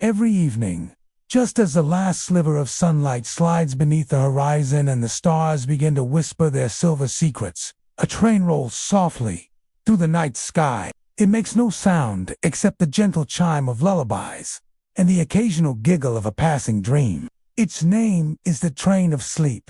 Every evening, just as the last sliver of sunlight slides beneath the horizon and the stars begin to whisper their silver secrets, a train rolls softly through the night sky. It makes no sound except the gentle chime of lullabies and the occasional giggle of a passing dream. Its name is the Train of Sleep,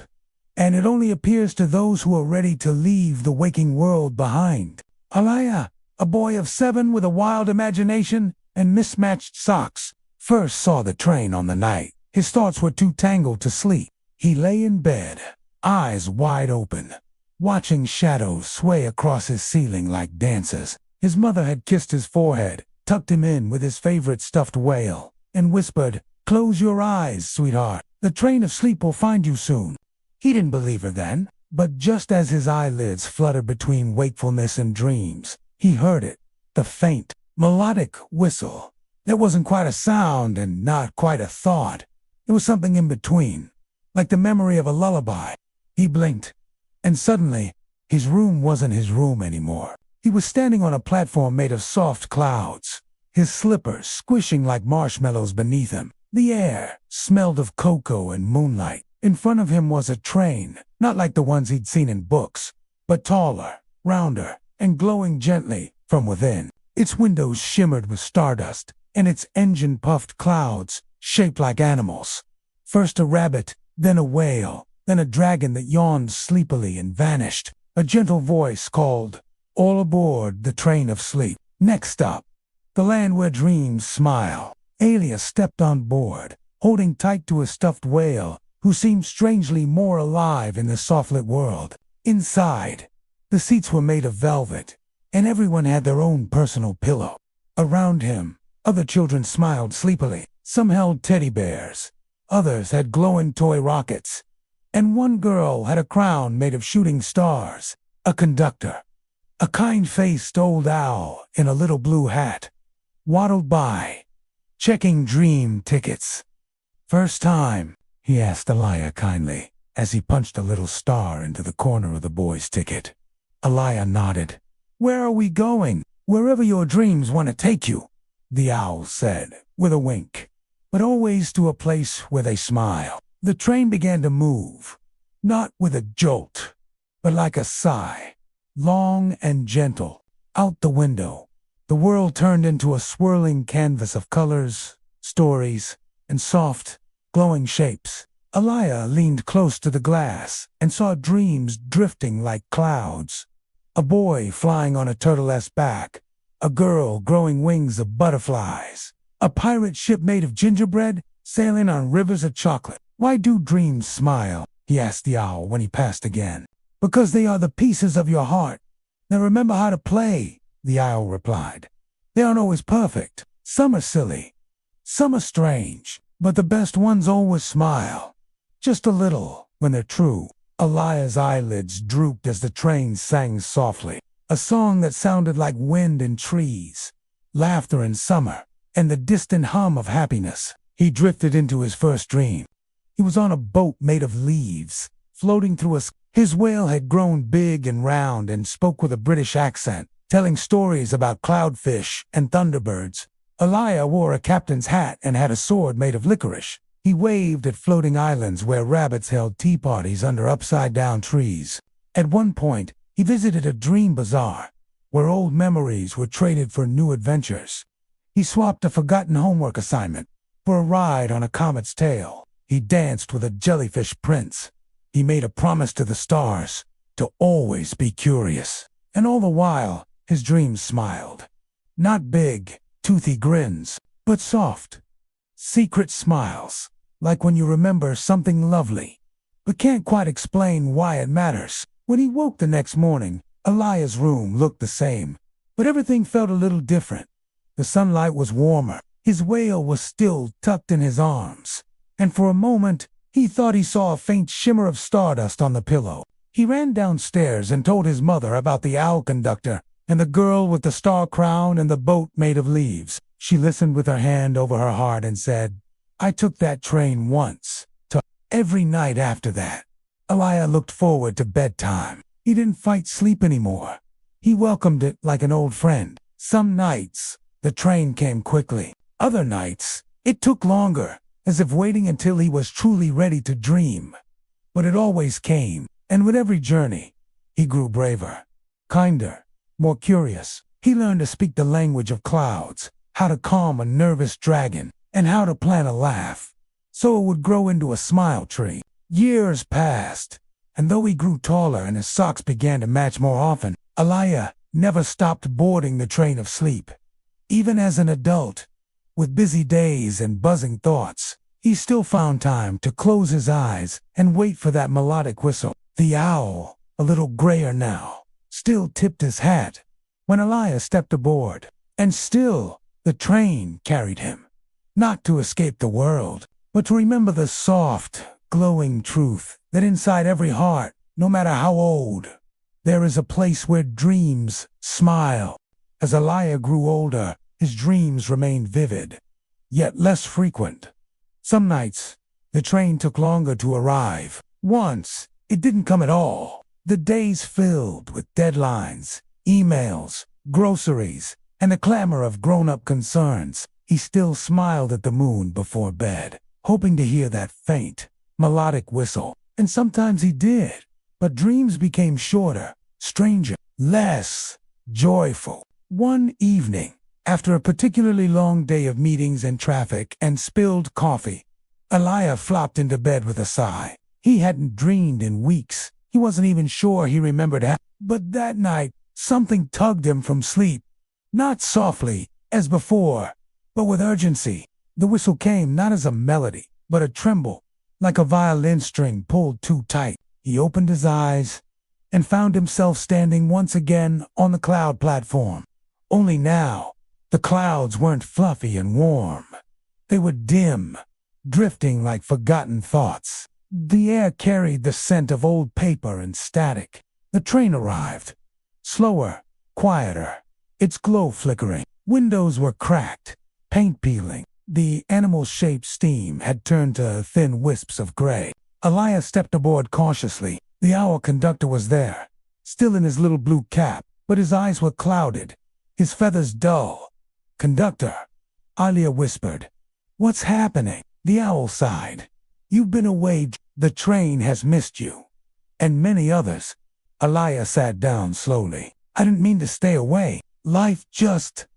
and it only appears to those who are ready to leave the waking world behind. Alaya, a boy of 7 with a wild imagination and mismatched socks, first saw the train on the night. His thoughts were too tangled to sleep. He lay in bed, eyes wide open, watching shadows sway across his ceiling like dancers. His mother had kissed his forehead, tucked him in with his favorite stuffed whale, and whispered, "Close your eyes, sweetheart. The train of sleep will find you soon." He didn't believe her then, but just as his eyelids fluttered between wakefulness and dreams, he heard it, the faint, melodic whistle. There wasn't quite a sound and not quite a thought. It was something in between, like the memory of a lullaby. He blinked, and suddenly, his room wasn't his room anymore. He was standing on a platform made of soft clouds, his slippers squishing like marshmallows beneath him. The air smelled of cocoa and moonlight. In front of him was a train, not like the ones he'd seen in books, but taller, rounder, and glowing gently from within. Its windows shimmered with stardust, and its engine puffed clouds shaped like animals. First a rabbit, then a whale, then a dragon that yawned sleepily and vanished. A gentle voice called, "All aboard the train of sleep." Next up, the land where dreams smile. Alia stepped on board, holding tight to a stuffed whale who seemed strangely more alive in the soft-lit world. Inside, the seats were made of velvet, and everyone had their own personal pillow. Around him, other children smiled sleepily. Some held teddy bears, others had glowing toy rockets, and one girl had a crown made of shooting stars. A conductor, a kind-faced old owl in a little blue hat, waddled by, checking dream tickets. "First time?" he asked Alaya kindly, as he punched a little star into the corner of the boy's ticket. Alaya nodded. "Where are we going?" "Wherever your dreams want to take you," the owl said, with a wink, "but always to a place where they smile." The train began to move, not with a jolt, but like a sigh, long and gentle. Out the window, the world turned into a swirling canvas of colors, stories, and soft, glowing shapes. Alaya leaned close to the glass and saw dreams drifting like clouds. A boy flying on a turtle's back, a girl growing wings of butterflies, a pirate ship made of gingerbread sailing on rivers of chocolate. "Why do dreams smile?" he asked the owl when he passed again. "Because they are the pieces of your heart. Now remember how to play," the owl replied. "They aren't always perfect. Some are silly, some are strange, but the best ones always smile. Just a little, when they're true." Alaya's eyelids drooped as the train sang softly, a song that sounded like wind in trees, laughter in summer, and the distant hum of happiness. He drifted into his first dream. He was on a boat made of leaves, floating through his whale had grown big and round and spoke with a British accent, telling stories about cloudfish and thunderbirds. Alaya wore a captain's hat and had a sword made of licorice. He waved at floating islands where rabbits held tea parties under upside-down trees. At one point, he visited a dream bazaar, where old memories were traded for new adventures. He swapped a forgotten homework assignment for a ride on a comet's tail. He danced with a jellyfish prince. He made a promise to the stars to always be curious. And all the while, his dreams smiled. Not big, toothy grins, but soft, secret smiles, like when you remember something lovely, but can't quite explain why it matters. When he woke the next morning, Alaya's room looked the same, but everything felt a little different. The sunlight was warmer, his whale was still tucked in his arms, and for a moment, he thought he saw a faint shimmer of stardust on the pillow. He ran downstairs and told his mother about the owl conductor and the girl with the star crown and the boat made of leaves. She listened with her hand over her heart and said, "I took that train once. Every night after that." Alaya looked forward to bedtime. He didn't fight sleep anymore. He welcomed it like an old friend. Some nights, the train came quickly. Other nights, It took longer, as if waiting until he was truly ready to dream. But it always came, and with every journey, he grew braver, kinder, more curious. He learned to speak the language of clouds, how to calm a nervous dragon, and how to plant a laugh, so it would grow into a smile tree. Years passed, and though he grew taller and his socks began to match more often, Elijah never stopped boarding the train of sleep. Even as an adult, with busy days and buzzing thoughts, he still found time to close his eyes and wait for that melodic whistle. The owl, a little grayer now, still tipped his hat when Elijah stepped aboard, and still the train carried him, not to escape the world, but to remember the soft, glowing truth that inside every heart, no matter how old, there is a place where dreams smile. As Elijah grew older, his dreams remained vivid, yet less frequent. Some nights, the train took longer to arrive. Once, it didn't come at all. The days filled with deadlines, emails, groceries, and the clamor of grown-up concerns. He still smiled at the moon before bed, hoping to hear that faint, melodic whistle. And sometimes he did. But dreams became shorter, stranger, less joyful. One evening, after a particularly long day of meetings and traffic and spilled coffee, Elijah flopped into bed with a sigh. He hadn't dreamed in weeks. He wasn't even sure he remembered how. But that night, something tugged him from sleep. Not softly, as before, but with urgency. The whistle came not as a melody, but a tremble, like a violin string pulled too tight. He opened his eyes and found himself standing once again on the cloud platform. Only now, the clouds weren't fluffy and warm. They were dim, drifting like forgotten thoughts. The air carried the scent of old paper and static. The train arrived. Slower, quieter, its glow flickering. Windows were cracked, paint peeling. The animal-shaped steam had turned to thin wisps of gray. Elijah stepped aboard cautiously. The owl conductor was there, still in his little blue cap, but his eyes were clouded, his feathers dull. "Conductor," Elijah whispered. "What's happening?" The owl sighed. "You've been away. The train has missed you." And many others. Elijah sat down slowly. "I didn't mean to stay away. Life just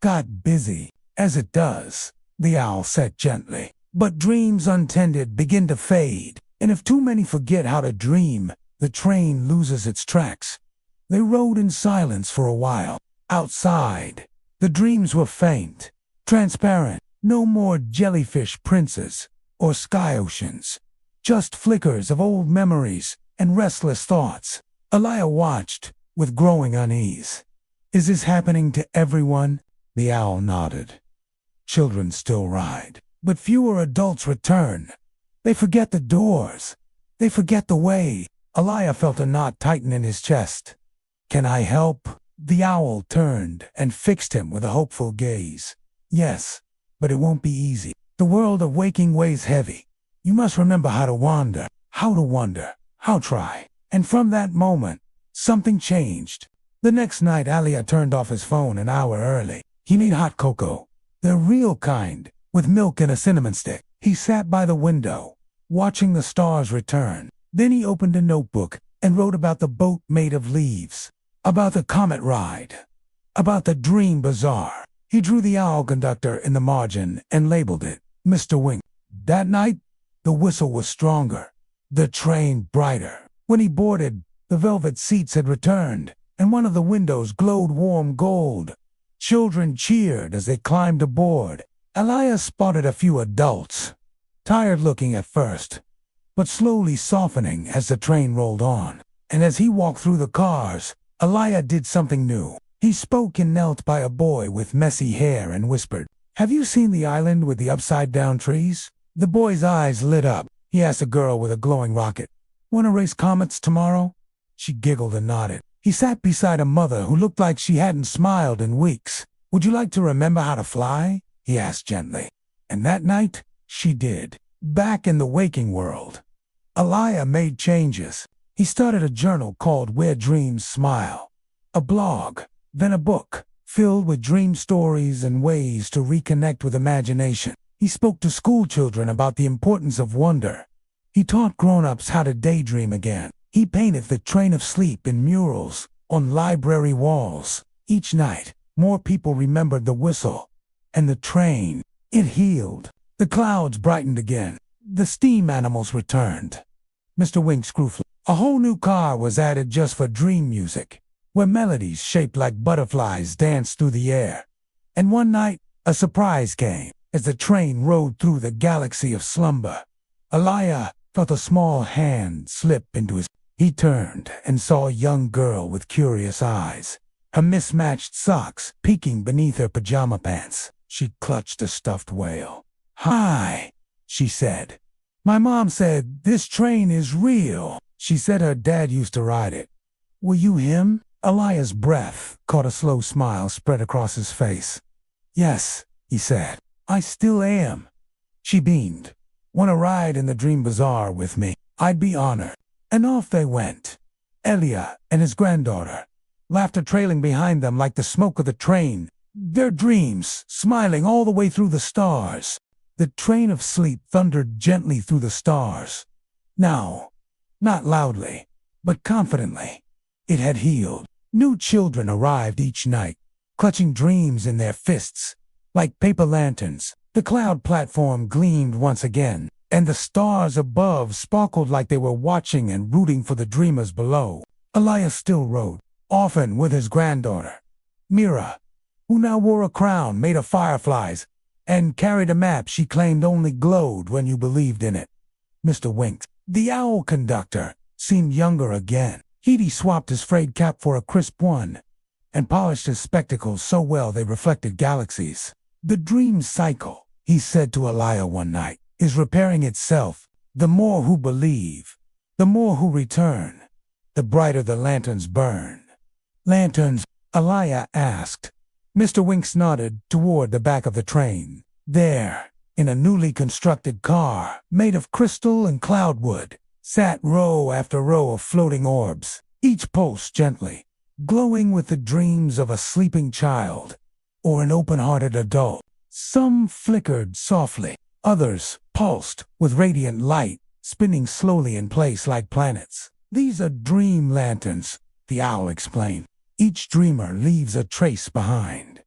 got busy, as it does," the owl said gently. "But dreams untended begin to fade, and if too many forget how to dream, the train loses its tracks." They rode in silence for a while. Outside, the dreams were faint, transparent. No more jellyfish princes or sky oceans, just flickers of old memories and restless thoughts. Elijah watched with growing unease. "Is this happening to everyone?" The owl nodded. "Children still ride, but fewer adults return. They forget the doors. They forget the way." Elijah felt a knot tighten in his chest. "Can I help?" The owl turned and fixed him with a hopeful gaze. "Yes, but it won't be easy. The world of waking weighs heavy. You must remember how to wander, how to wonder, how try." And from that moment, something changed. The next night, Elijah turned off his phone an hour early. He made hot cocoa, the real kind, with milk and a cinnamon stick. He sat by the window, watching the stars return. Then he opened a notebook and wrote about the boat made of leaves, about the comet ride, about the dream bazaar. He drew the owl conductor in the margin and labeled it Mr. Wing. That night, the whistle was stronger, the train brighter. When he boarded, the velvet seats had returned, and one of the windows glowed warm gold. Children cheered as they climbed aboard. Elijah spotted a few adults, tired-looking at first, but slowly softening as the train rolled on. And as he walked through the cars, Elijah did something new. He spoke and knelt by a boy with messy hair and whispered, "Have you seen the island with the upside-down trees?" The boy's eyes lit up. He asked a girl with a glowing rocket, "Want to race comets tomorrow?" She giggled and nodded. He sat beside a mother who looked like she hadn't smiled in weeks. "Would you like to remember how to fly?" he asked gently. And that night, she did. Back in the waking world, Elijah made changes. He started a journal called Where Dreams Smile, a blog, then a book, filled with dream stories and ways to reconnect with imagination. He spoke to school children about the importance of wonder. He taught grown-ups how to daydream again. He painted the train of sleep in murals on library walls. Each night, more people remembered the whistle and the train. It healed. The clouds brightened again. The steam animals returned. Mr. Winks grew. A whole new car was added just for dream music, where melodies shaped like butterflies danced through the air. And one night, a surprise came as the train rode through the galaxy of slumber. Elia felt a small hand slip into his. He turned and saw a young girl with curious eyes, her mismatched socks peeking beneath her pajama pants. She clutched a stuffed whale. "Hi," she said. "My mom said this train is real. She said her dad used to ride it." "Were you him?" Elia's breath caught a slow smile spread across his face. "Yes," he said. "I still am." She beamed. "Want to ride in the Dream Bazaar with me? I'd be honored." And off they went. Elia and his granddaughter, laughter trailing behind them like the smoke of the train, their dreams smiling all the way through the stars. The train of sleep thundered gently through the stars. Now, not loudly, but confidently. It had healed. New children arrived each night, clutching dreams in their fists. Like paper lanterns, the cloud platform gleamed once again, and the stars above sparkled like they were watching and rooting for the dreamers below. Elia still rode, often with his granddaughter, Mira, who now wore a crown made of fireflies and carried a map she claimed only glowed when you believed in it. Mr. Winks, the owl conductor, seemed younger again. He'd swapped his frayed cap for a crisp one and polished his spectacles so well they reflected galaxies. "The dream cycle," he said to Elia one night, "is repairing itself. The more who believe, the more who return, the brighter the lanterns burn." "Lanterns?" Elia asked. Mr. Winks nodded toward the back of the train. There, in a newly constructed car made of crystal and cloudwood, sat row after row of floating orbs, each post gently, glowing with the dreams of a sleeping child or an open-hearted adult. Some flickered softly, others pulsed with radiant light, spinning slowly in place like planets. "These are dream lanterns," the owl explained. "Each dreamer leaves a trace behind,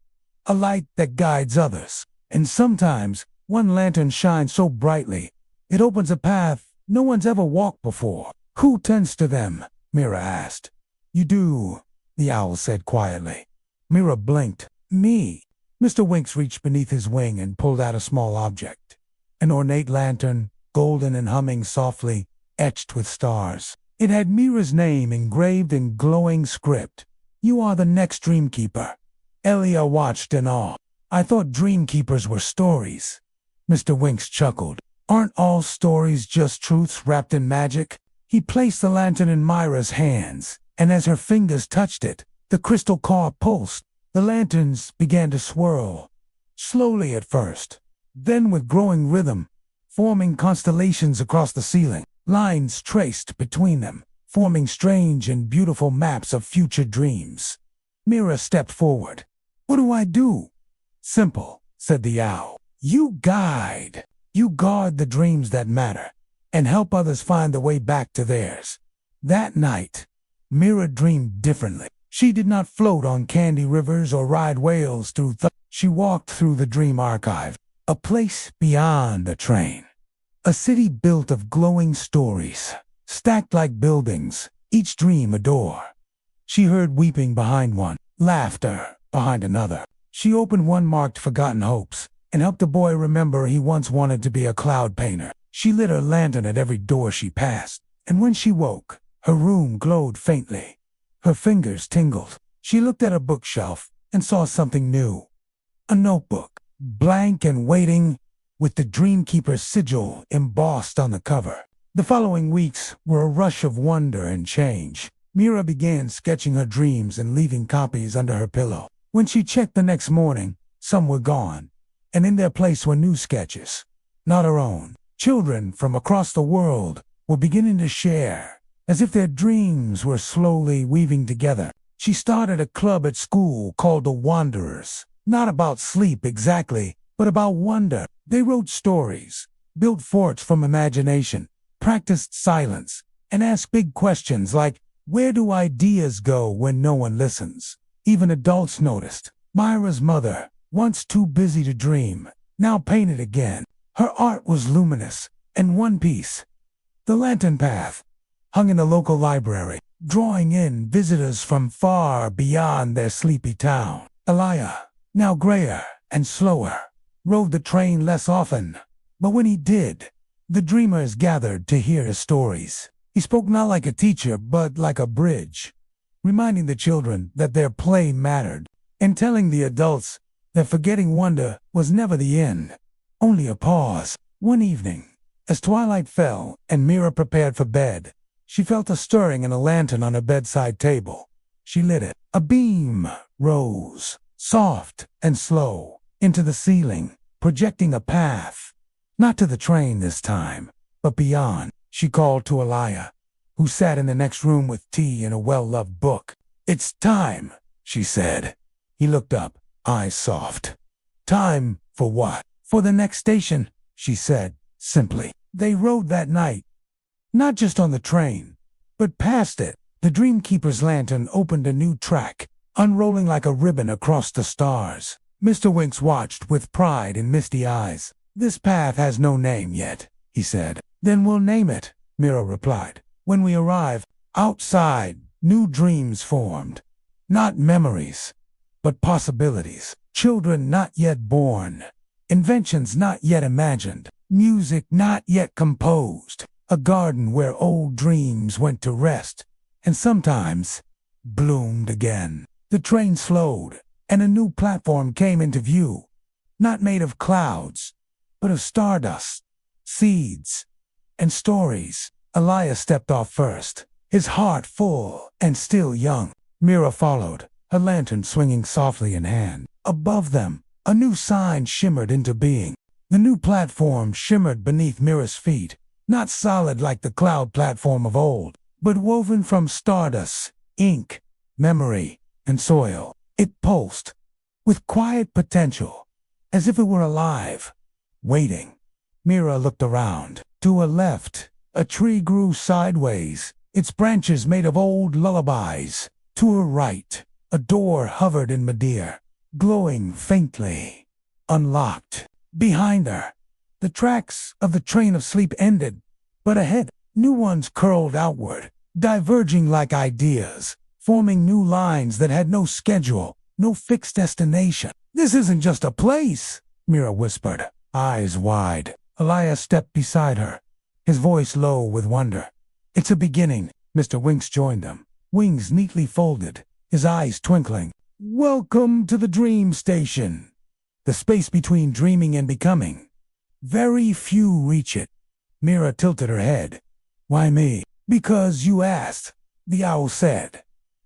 a light that guides others. And sometimes one lantern shines so brightly, it opens a path no one's ever walked before." "Who tends to them?" Mira asked. "You do," the owl said quietly. Mira blinked. "Me." Mr. Winks reached beneath his wing and pulled out a small object. An ornate lantern, golden and humming softly, etched with stars. It had Mira's name engraved in glowing script. "You are the next dreamkeeper." Elia watched in awe. "I thought dreamkeepers were stories." Mr. Winks chuckled. "Aren't all stories just truths wrapped in magic?" He placed the lantern in Myra's hands, and as her fingers touched it, the crystal car pulsed. The lanterns began to swirl, slowly at first, then with growing rhythm, forming constellations across the ceiling, lines traced between them, forming strange and beautiful maps of future dreams. Mira stepped forward. "What do I do?" "Simple," said the owl. "You guide. You guard the dreams that matter, and help others find the way back to theirs." That night, Mira dreamed differently. She did not float on candy rivers or ride whales through She walked through the dream archive, a place beyond the train. A city built of glowing stories, stacked like buildings, each dream a door. She heard weeping behind one, laughter behind another. She opened one marked Forgotten Hopes and helped a boy remember he once wanted to be a cloud painter. She lit her lantern at every door she passed, and when she woke, her room glowed faintly. Her fingers tingled. She looked at a bookshelf and saw something new. A notebook, blank and waiting, with the Dreamkeeper's sigil embossed on the cover. The following weeks were a rush of wonder and change. Mira began sketching her dreams and leaving copies under her pillow. When she checked the next morning, some were gone, and in their place were new sketches, not her own. Children from across the world were beginning to share, as if their dreams were slowly weaving together. She started a club at school called the Wanderers, not about sleep exactly, but about wonder. They wrote stories, built forts from imagination, practiced silence, and asked big questions like, where do ideas go when no one listens? Even adults noticed. Myra's mother, once too busy to dream, now painted again. Her art was luminous and one piece. The lantern path hung in the local library, drawing in visitors from far beyond their sleepy town. Elijah, now grayer and slower, rode the train less often, but when he did, the dreamers gathered to hear his stories. He spoke not like a teacher, but like a bridge, reminding the children that their play mattered, and telling the adults that forgetting wonder was never the end, only a pause. One evening, as twilight fell and Mira prepared for bed, she felt a stirring in a lantern on her bedside table. She lit it. A beam rose, soft and slow, into the ceiling, projecting a path. Not to the train this time, but beyond. She called to Elijah, who sat in the next room with tea and a well-loved book. It's time, she said. He looked up, eyes soft. Time for what? For the next station, she said, simply. They rode that night. Not just on the train, but past it. The Dreamkeeper's lantern opened a new track, unrolling like a ribbon across the stars. Mr. Winks watched with pride in misty eyes. This path has no name yet, he said. Then we'll name it, Mira replied. When we arrive, outside, new dreams formed. Not memories, but possibilities. Children not yet born. Inventions not yet imagined. Music not yet composed. A garden where old dreams went to rest, and sometimes bloomed again. The train slowed, and a new platform came into view. Not made of clouds, but of stardust, seeds, and stories. Elijah stepped off first, his heart full and still young. Mira followed, her lantern swinging softly in hand. Above them, a new sign shimmered into being. The new platform shimmered beneath Mira's feet, not solid like the cloud platform of old, but woven from stardust, ink, memory, and soil. It pulsed, with quiet potential, as if it were alive, waiting. Mira looked around. To her left, a tree grew sideways, its branches made of old lullabies. To her right, a door hovered in midair, glowing faintly, unlocked. Behind her, the tracks of the train of sleep ended, but ahead, new ones curled outward, diverging like ideas, forming new lines that had no schedule, no fixed destination. This isn't just a place, Mira whispered, eyes wide. Elijah stepped beside her, his voice low with wonder. It's a beginning. Mr. Winks joined them, wings neatly folded, his eyes twinkling. Welcome to the dream station, the space between dreaming and becoming. Very few reach it. Mira tilted her head. Why me? Because you asked, the owl said.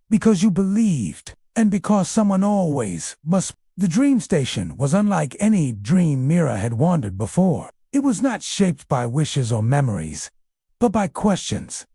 Because you believed, and because someone always must. The dream station was unlike any dream Mira had wandered before. It was not shaped by wishes or memories, but by questions.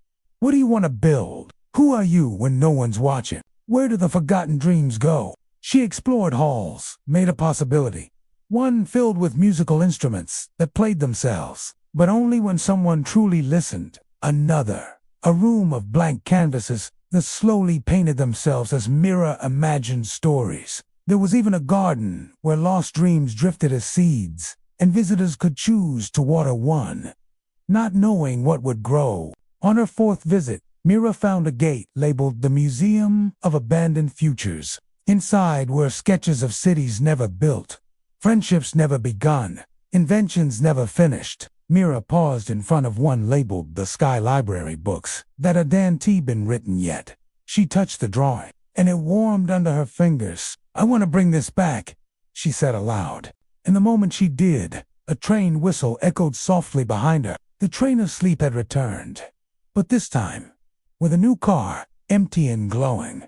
What do you want to build? Who are you when no one's watching? Where do the forgotten dreams go? She explored halls, made a possibility. One filled with musical instruments that played themselves, but only when someone truly listened. Another, a room of blank canvases that slowly painted themselves as Mira imagined stories. There was even a garden where lost dreams drifted as seeds, and visitors could choose to water one, not knowing what would grow. On her fourth visit, Mira found a gate labeled the Museum of Abandoned Futures. Inside were sketches of cities never built, friendships never begun, inventions never finished. Mira paused in front of one labeled The Sky Library Books that hadn't been written yet. She touched the drawing, and it warmed under her fingers. I want to bring this back, she said aloud. And the moment she did, a train whistle echoed softly behind her. The train of sleep had returned, but this time, with a new car, empty and glowing.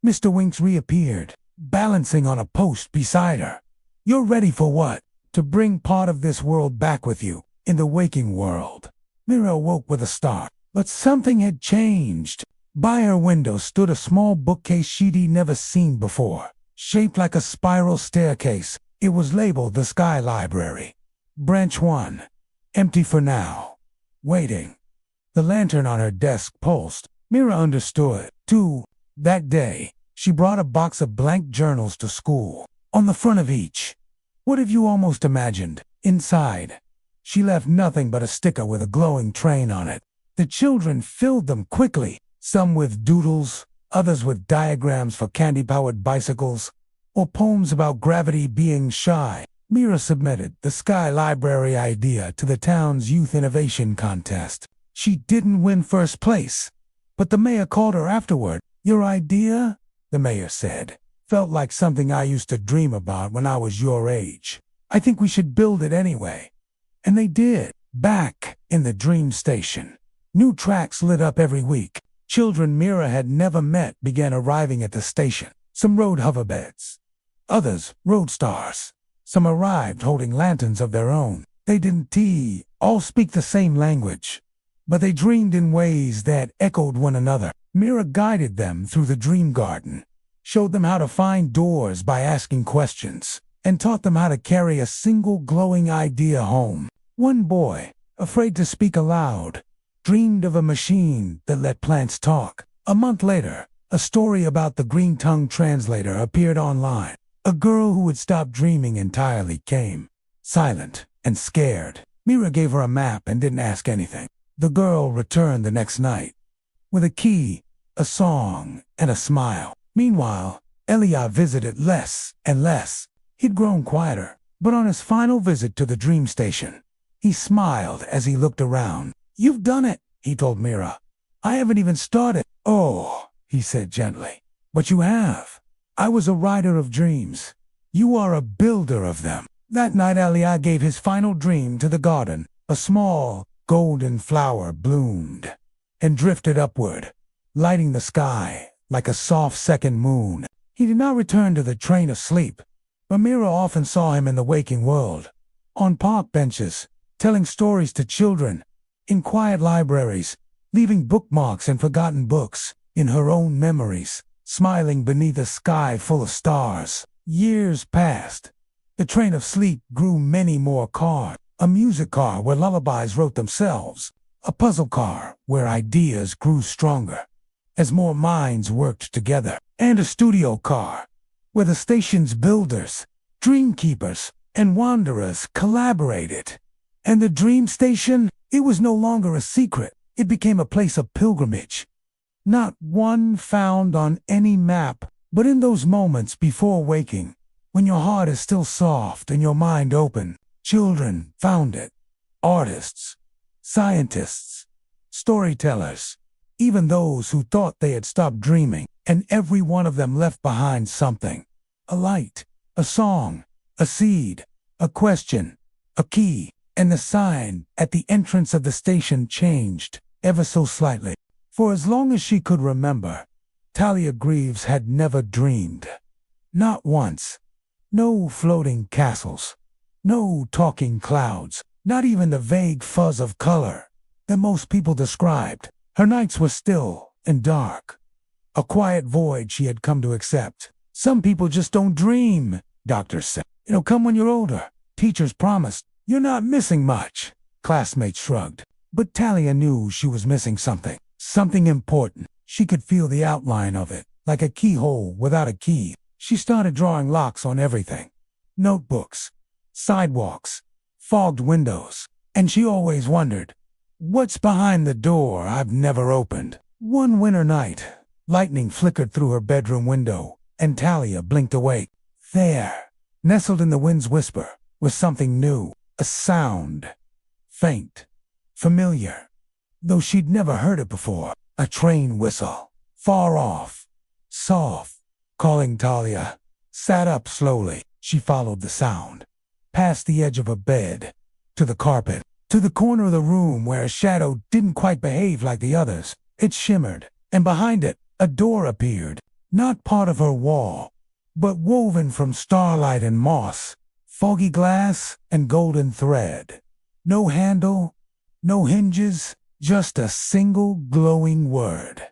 Mr. Winks reappeared, balancing on a post beside her. You're ready for what? To bring part of this world back with you, in the waking world. Mira awoke with a start, but something had changed. By her window stood a small bookcase she'd never seen before, shaped like a spiral staircase, It was labeled the Sky Library. Branch 1. Empty for now. Waiting. The lantern on her desk pulsed. Mira understood. 2. That day, she brought a box of blank journals to school. On the front of each, what have you almost imagined? Inside, she left nothing but a sticker with a glowing train on it. The children filled them quickly, some with doodles, others with diagrams for candy-powered bicycles, or poems about gravity being shy. Mira submitted the Sky Library idea to the town's Youth Innovation Contest. She didn't win first place, but the mayor called her afterward. Your idea, the mayor said, felt like something I used to dream about when I was your age. I think we should build it anyway. And they did. Back in the Dream Station, new tracks lit up every week. Children Mira had never met began arriving at the station. Some rode hoverbeds. Others rode stars. Some arrived holding lanterns of their own. They didn't all speak the same language, but they dreamed in ways that echoed one another. Mira guided them through the dream garden, showed them how to find doors by asking questions, and taught them how to carry a single glowing idea home. One boy, afraid to speak aloud, dreamed of a machine that let plants talk. A month later, a story about the green-tongued translator appeared online. A girl who had stopped dreaming entirely came, silent and scared. Mira gave her a map and didn't ask anything. The girl returned the next night, with a key, a song, and a smile. Meanwhile, Elia visited less and less. He'd grown quieter, but on his final visit to the dream station, he smiled as he looked around. You've done it, he told Mira. I haven't even started. Oh, he said gently. But you have. I was a writer of dreams. You are a builder of them. That night Elia gave his final dream to the garden. A small, golden flower bloomed and drifted upward, lighting the sky like a soft second moon. He did not return to the train of sleep, but Mira often saw him in the waking world, on park benches, telling stories to children, in quiet libraries, leaving bookmarks and forgotten books, in her own memories, smiling beneath a sky full of stars. Years passed. The train of sleep grew many more cars. A music car where lullabies wrote themselves. A puzzle car where ideas grew stronger as more minds worked together. And a studio car where the station's builders, dream keepers, and wanderers collaborated. And the dream station, it was no longer a secret. It became a place of pilgrimage. Not one found on any map, but in those moments before waking, when your heart is still soft and your mind open, children found it. Artists, scientists, storytellers, even those who thought they had stopped dreaming, and every one of them left behind something. A light, a song, a seed, a question, a key, and the sign at the entrance of the station changed, ever so slightly. For as long as she could remember, Talia Greaves had never dreamed. Not once. No floating castles. No talking clouds. Not even the vague fuzz of color that most people described. Her nights were still and dark. A quiet void she had come to accept. Some people just don't dream, doctors said. It'll come when you're older. Teachers promised. You're not missing much. Classmates shrugged. But Talia knew she was missing something. Something important. She could feel the outline of it, like a keyhole without a key. She started drawing locks on everything. Notebooks, sidewalks, fogged windows. And she always wondered, what's behind the door I've never opened? One winter night, lightning flickered through her bedroom window, and Talia blinked awake. There, nestled in the wind's whisper, was something new. A sound. Faint. Familiar. Though she'd never heard it before. A train whistle. Far off. Soft. Calling Talia. Sat up slowly. She followed the sound. Past the edge of her bed. To the carpet. To the corner of the room where a shadow didn't quite behave like the others. It shimmered. And behind it, a door appeared. Not part of her wall, but woven from starlight and moss. Foggy glass and golden thread. No handle. No hinges. Just a single glowing word.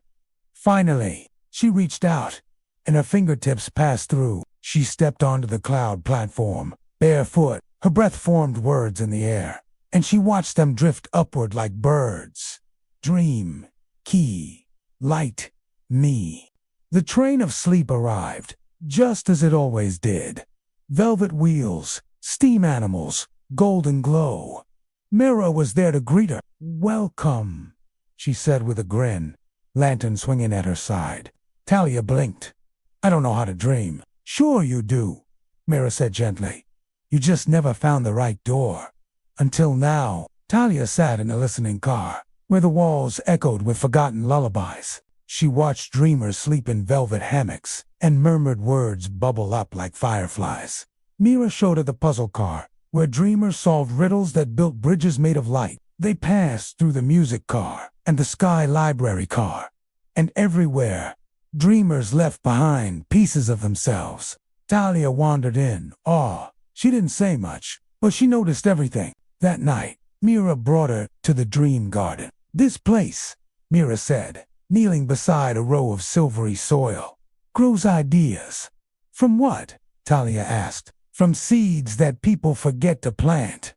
Finally, she reached out, and her fingertips passed through. She stepped onto the cloud platform, barefoot. Her breath formed words in the air, and she watched them drift upward like birds. Dream, key, light, me. The train of sleep arrived, just as it always did. Velvet wheels, steam animals, golden glow. Mira was there to greet her. "Welcome," she said with a grin, lantern swinging at her side. Talia blinked. "I don't know how to dream." "Sure you do," Mira said gently. "You just never found the right door. Until now." Talia sat in a listening car, where the walls echoed with forgotten lullabies. She watched dreamers sleep in velvet hammocks, and murmured words bubble up like fireflies. Mira showed her the puzzle car, where dreamers solved riddles that built bridges made of light. They passed through the music car and the sky library car, and everywhere, dreamers left behind pieces of themselves. Talia wandered in, awe. She didn't say much, but she noticed everything. That night, Mira brought her to the dream garden. "This place," Mira said, kneeling beside a row of silvery soil, "grows ideas." "From what?" Talia asked. "From seeds that people forget to plant.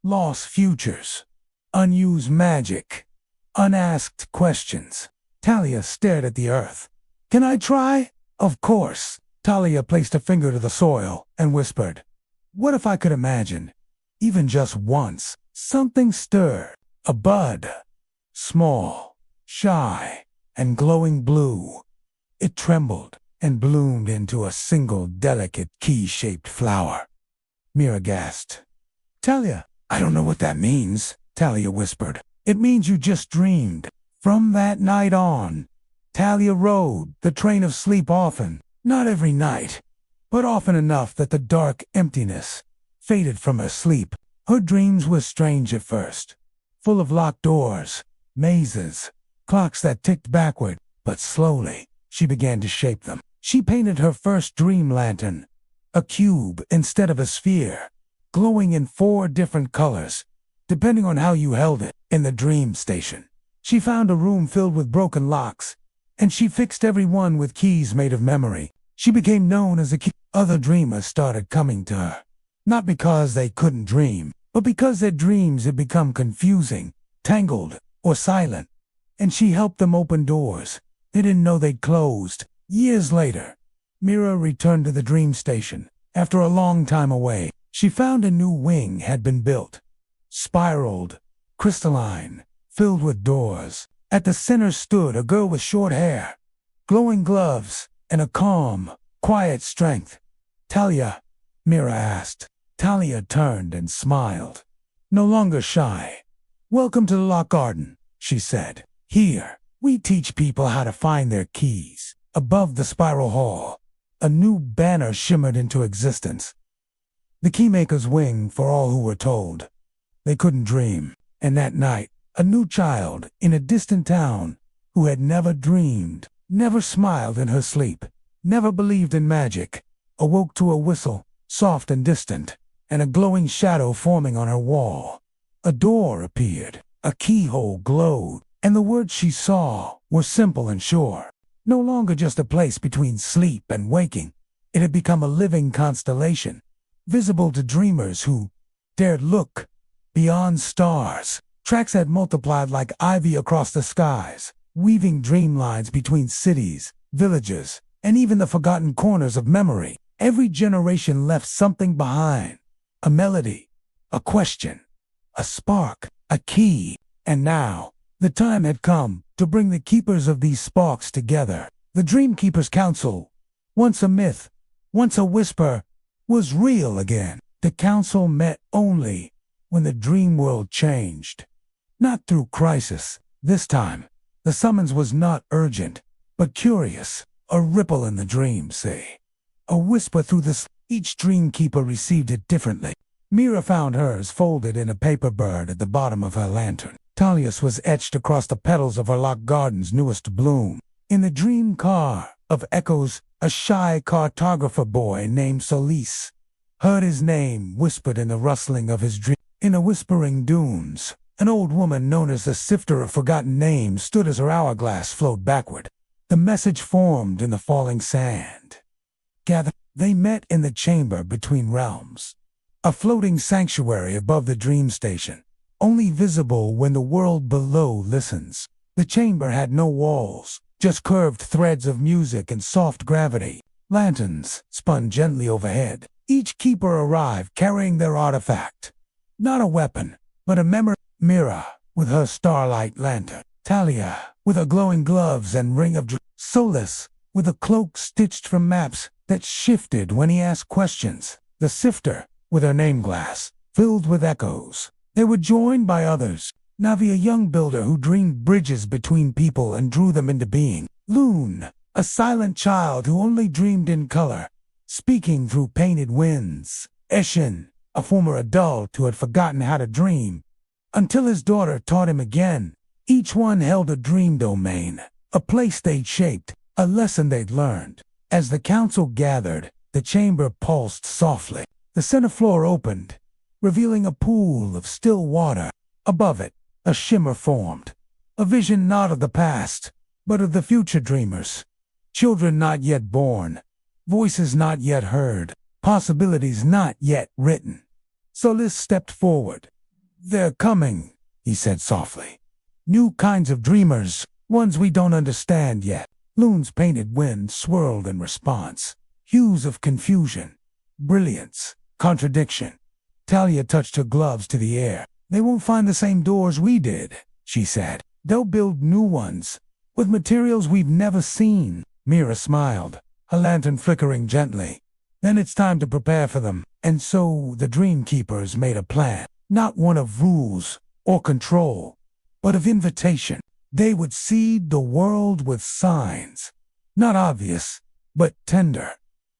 Lost futures, unused magic, unasked questions." Talia stared at the earth. "Can I try?" "Of course." Talia placed a finger to the soil and whispered, "What if I could imagine, even just once, something stirred, a bud, small, shy, and glowing blue. It trembled and bloomed into a single delicate key-shaped flower." Mira gasped. "Talia, I don't know what that means," Talia whispered. "It means you just dreamed." From that night on, Talia rode the train of sleep often. Not every night, but often enough that the dark emptiness faded from her sleep. Her dreams were strange at first, full of locked doors, mazes, clocks that ticked backward, but slowly she began to shape them. She painted her first dream lantern, a cube instead of a sphere, glowing in 4 different colors, depending on how you held it. In the dream station, she found a room filled with broken locks, and she fixed every one with keys made of memory. She became known as a key. Other dreamers started coming to her, not because they couldn't dream, but because their dreams had become confusing, tangled, or silent, and she helped them open doors they didn't know they'd closed. Years later, Mira returned to the dream station. After a long time away, she found a new wing had been built, spiraled, crystalline, filled with doors. At the center stood a girl with short hair, glowing gloves, and a calm, quiet strength. "Talia?" Mira asked. Talia turned and smiled, no longer shy. "Welcome to the Lock Garden," she said. "Here, we teach people how to find their keys." Above the spiral hall, a new banner shimmered into existence. The Keymaker's wing for all who were told they couldn't dream. And that night, a new child in a distant town who had never dreamed, never smiled in her sleep, never believed in magic, awoke to a whistle, soft and distant, and a glowing shadow forming on her wall. A door appeared, a keyhole glowed, and the words she saw were simple and sure. No longer just a place between sleep and waking, it had become a living constellation, visible to dreamers who dared look beyond stars. Tracks had multiplied like ivy across the skies, weaving dream lines between cities, villages, and even the forgotten corners of memory. Every generation left something behind, a melody, a question, a spark, a key. And now, the time had come to bring the keepers of these sparks together. The Dream Keepers Council, once a myth, once a whisper, was real again. The council met only when the dream world changed. Not through crisis. This time, the summons was not urgent, but curious, a ripple in the dream sea. A whisper through each dream keeper received it differently. Mira found hers folded in a paper bird at the bottom of her lantern. Talia's was etched across the petals of her locked garden's newest bloom. In the dream car of echoes, a shy cartographer boy named Solis heard his name whispered in the rustling of his dream. In the whispering dunes, an old woman known as the Sifter of Forgotten Names stood as her hourglass flowed backward. The message formed in the falling sand. Gather. They met in the chamber between realms, a floating sanctuary above the dream station, only visible when the world below listens. The chamber had no walls, just curved threads of music and soft gravity. Lanterns spun gently overhead. Each keeper arrived carrying their artifact. Not a weapon, but a memory. Mira, with her starlight lantern. Talia, with her glowing gloves and ring of Solus, with a cloak stitched from maps that shifted when he asked questions. The Sifter, with her name glass, filled with echoes. They were joined by others. Navi, a young builder who dreamed bridges between people and drew them into being. Loon, a silent child who only dreamed in color, speaking through painted winds. Eshin, a former adult who had forgotten how to dream, until his daughter taught him again. Each one held a dream domain, a place they'd shaped, a lesson they'd learned. As the council gathered, the chamber pulsed softly. The center floor opened, revealing a pool of still water. Above it, a shimmer formed, a vision not of the past, but of the future dreamers. Children not yet born, voices not yet heard, possibilities not yet written. Solis stepped forward. "They're coming," he said softly. "New kinds of dreamers, ones we don't understand yet." Loon's painted wind swirled in response, hues of confusion, brilliance, contradiction. Talia touched her gloves to the air. "They won't find the same doors we did," she said. "They'll build new ones, with materials we've never seen." Mira smiled, her lantern flickering gently. "Then it's time to prepare for them." And so the Dream Keepers made a plan, not one of rules or control, but of invitation. They would seed the world with signs, not obvious, but tender.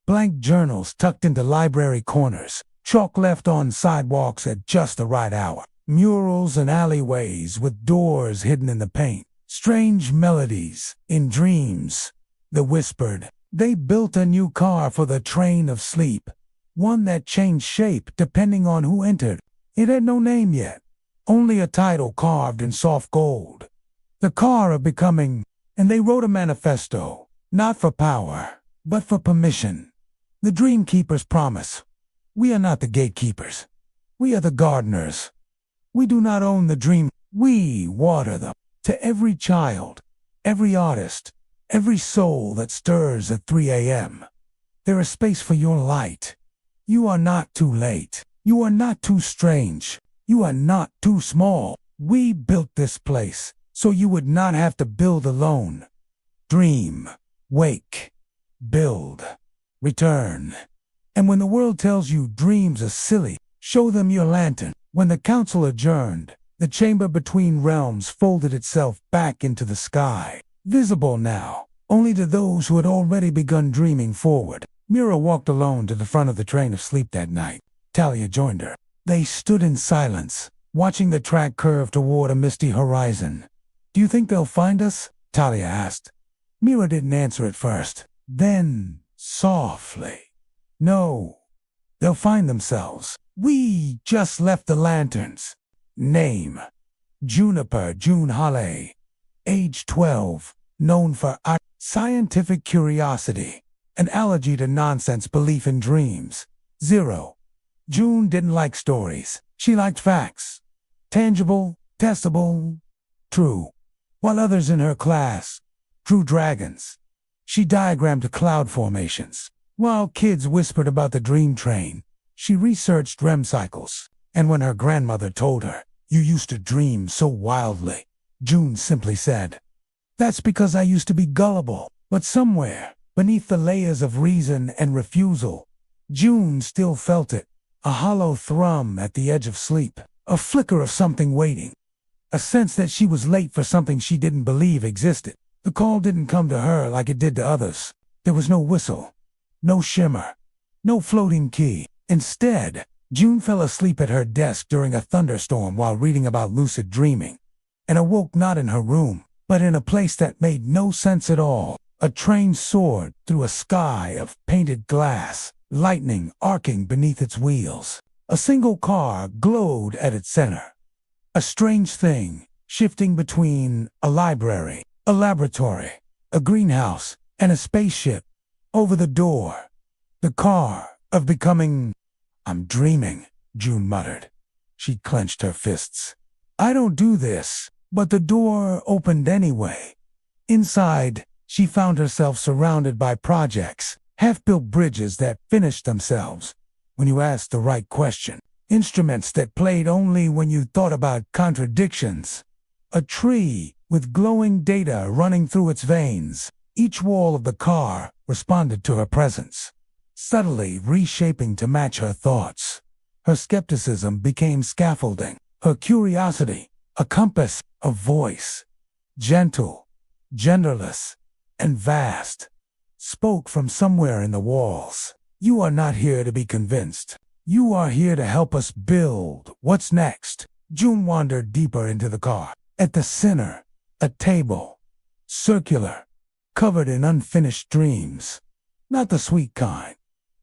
Blank journals tucked into library corners, chalk left on sidewalks at just the right hour, murals and alleyways with doors hidden in the paint, strange melodies in dreams that whispered. They built a new car for the Train of Sleep, one that changed shape depending on who entered. It had no name yet, only a title carved in soft gold. The Car of Becoming. And they wrote a manifesto, not for power, but for permission. The Dream Keepers promise. We are not the gatekeepers. We are the gardeners. We do not own the dream. We water them. To every child, every artist, every soul that stirs at 3 a.m. There is space for your light. You are not too late. You are not too strange. You are not too small. We built this place so you would not have to build alone. Dream, wake, build, return. And when the world tells you dreams are silly, show them your lantern. When the council adjourned, the chamber between realms folded itself back into the sky, visible now only to those who had already begun dreaming forward. Mira walked alone to the front of the Train of Sleep that night. Talia joined her. They stood in silence, watching the track curve toward a misty horizon. "Do you think they'll find us?" Talia asked. Mira didn't answer at first. Then, softly, "No, they'll find themselves. We just left the lanterns." Name: Juniper June Hale. Age 12. Known for scientific curiosity, an allergy to nonsense belief in dreams. 0. June didn't like stories. She liked facts. Tangible, testable, true. While others in her class drew dragons, she diagrammed cloud formations. While kids whispered about the dream train, she researched REM cycles. And when her grandmother told her, "You used to dream so wildly," June simply said, "That's because I used to be gullible." But somewhere, beneath the layers of reason and refusal, June still felt it, a hollow thrum at the edge of sleep, a flicker of something waiting, a sense that she was late for something she didn't believe existed. The call didn't come to her like it did to others. There was no whistle, no shimmer, no floating key. Instead, June fell asleep at her desk during a thunderstorm while reading about lucid dreaming, and awoke not in her room, but in a place that made no sense at all. A train soared through a sky of painted glass, lightning arcing beneath its wheels. A single car glowed at its center. A strange thing, shifting between a library, a laboratory, a greenhouse, and a spaceship. Over the door, The car of becoming. I'm dreaming, June muttered. She clenched her fists. I don't do this, but the door opened anyway. Inside, she found herself surrounded by projects, half-built bridges that finished themselves when you asked the right question, instruments that played only when you thought about contradictions, a tree with glowing data running through its veins. Each wall of the car responded to her presence, subtly reshaping to match her thoughts. Her skepticism became scaffolding, her curiosity a compass, a voice, gentle, genderless, and vast, spoke from somewhere in the walls. You are not here to be convinced. You are here to help us build. What's next? June wandered deeper into the car. At the center, a table, circular, covered in unfinished dreams. Not the sweet kind,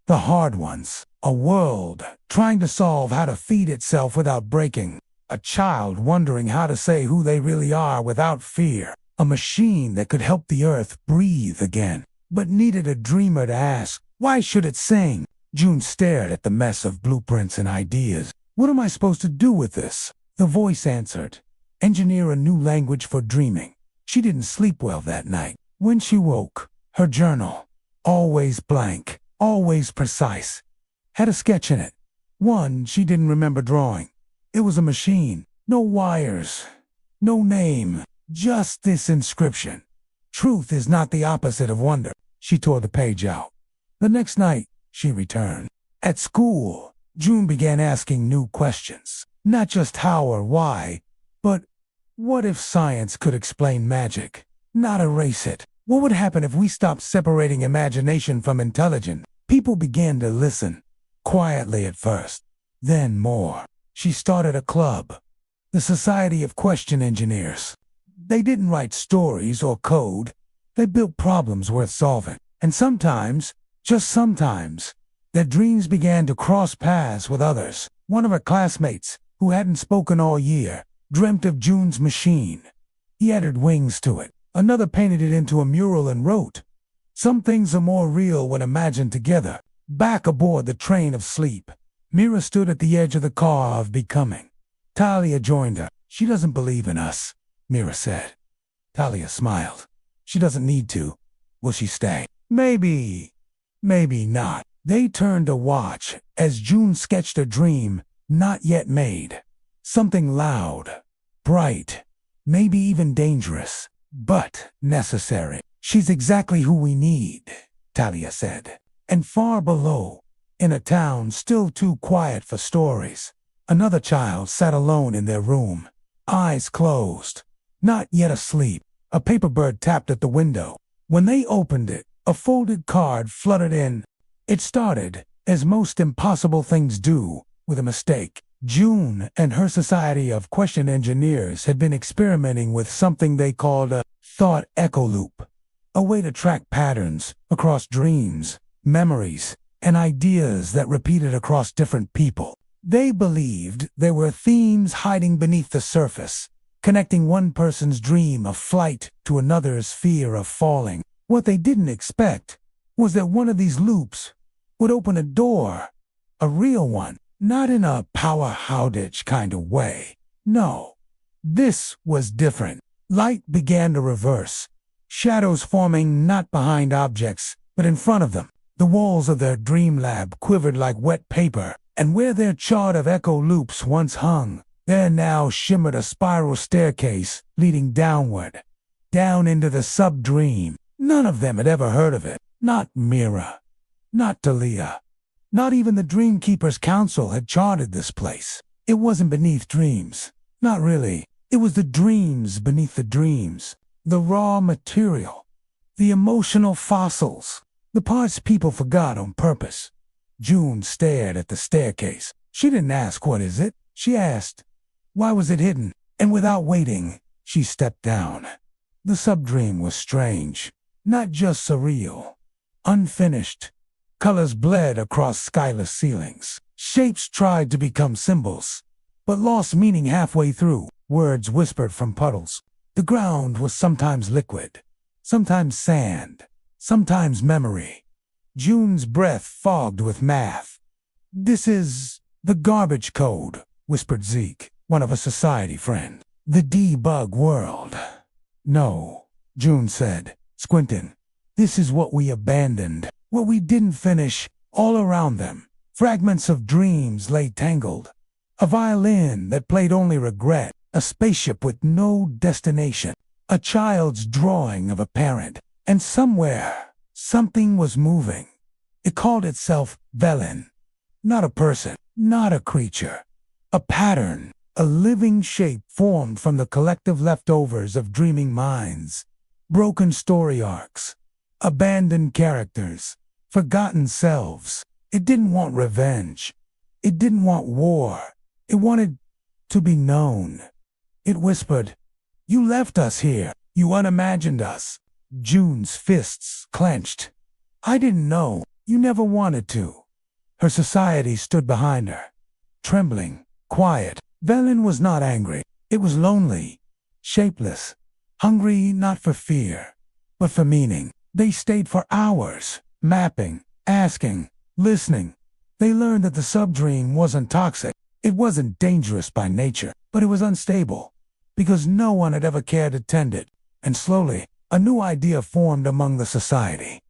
the hard ones. A world trying to solve how to feed itself without breaking. A child wondering how to say who they really are without fear. A machine that could help the earth breathe again, but needed a dreamer to ask, why should it sing? June stared at the mess of blueprints and ideas. What am I supposed to do with this? The voice answered, engineer a new language for dreaming. She didn't sleep well that night. When she woke, her journal, always blank, always precise, had a sketch in it. One she didn't remember drawing. It was a machine. No wires, no name, just this inscription. Truth is not the opposite of wonder. She tore the page out. The next night, she returned. At school, June began asking new questions. Not just how or why, but what if science could explain magic, not erase it? What would happen if we stopped separating imagination from intelligence? People began to listen, quietly at first, then more. She started a club, the Society of Question Engineers. They didn't write stories or code. They built problems worth solving. And sometimes, just sometimes, their dreams began to cross paths with others. One of her classmates, who hadn't spoken all year, dreamt of June's machine. He added wings to it. Another painted it into a mural and wrote, some things are more real when imagined together. Back aboard the train of sleep, Mira stood at the edge of the car of becoming. Talia joined her. She doesn't believe in us, Mira said. Talia smiled. She doesn't need to. Will she stay? Maybe. Maybe not. They turned to watch as June sketched a dream not yet made. Something loud, bright, maybe even dangerous, but necessary. She's exactly who we need, Talia said. And far below, in a town still too quiet for stories, another child sat alone in their room, eyes closed, not yet asleep. A paper bird tapped at the window. When they opened it, a folded card fluttered in. It started, as most impossible things do, with a mistake. June and her Society of Question Engineers had been experimenting with something they called a thought echo loop, a way to track patterns across dreams, memories, and ideas that repeated across different people. They believed there were themes hiding beneath the surface, connecting one person's dream of flight to another's fear of falling. What they didn't expect was that one of these loops would open a door, a real one, not in a power outage kind of way. No, this was different. Light began to reverse, shadows forming not behind objects, but in front of them. The walls of their dream lab quivered like wet paper, and where their chart of echo loops once hung, there now shimmered a spiral staircase leading downward, down into the sub-dream. None of them had ever heard of it. Not Mira, not Talia, not even the Dreamkeepers Council had charted this place. It wasn't beneath dreams. Not really. It was the dreams beneath the dreams, the raw material, the emotional fossils. The parts people forgot on purpose. June stared at the staircase. She didn't ask, what is it? She asked, why was it hidden? And without waiting, she stepped down. The subdream was strange, not just surreal. Unfinished. Colors bled across skyless ceilings. Shapes tried to become symbols, but lost meaning halfway through. Words whispered from puddles. The ground was sometimes liquid, sometimes sand, sometimes memory. June's breath fogged with math. "This is the garbage code," whispered Zeke, one of a society friend. "The debug world." "No," June said, squinting. "This is what we abandoned, what we didn't finish. All around them, fragments of dreams lay tangled. A violin that played only regret, a spaceship with no destination, a child's drawing of a parent, and somewhere, something was moving. It called itself Velen. Not a person, not a creature. A pattern, a living shape formed from the collective leftovers of dreaming minds. Broken story arcs, abandoned characters, forgotten selves. It didn't want revenge. It didn't want war. It wanted to be known. It whispered, "You left us here. You unimagined us." June's fists clenched. "I didn't know. You never wanted to." Her society stood behind her, trembling, quiet. Velen was not angry. It was lonely, shapeless, hungry not for fear, but for meaning. They stayed for hours, mapping, asking, listening. They learned that the subdream wasn't toxic. It wasn't dangerous by nature, but it was unstable, because no one had ever cared to tend it. And slowly, a new idea formed among the society.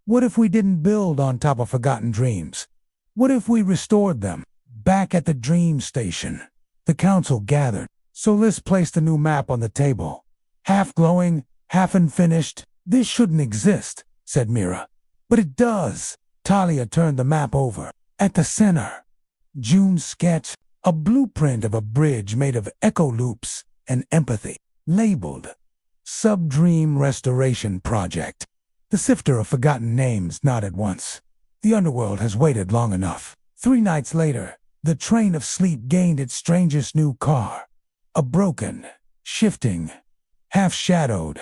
What if we didn't build on top of forgotten dreams? What if we restored them, back at the dream station? The council gathered. Solis placed a new map on the table. "Half glowing, half unfinished. This shouldn't exist," said Mira. "But it does." Talia turned the map over. At the center, June's sketch, a blueprint of a bridge made of echo loops and empathy, labeled Subdream Restoration Project. The sifter of forgotten names nodded once. The underworld has waited long enough. 3 nights later, the train of sleep gained its strangest new car. A broken, shifting, half-shadowed,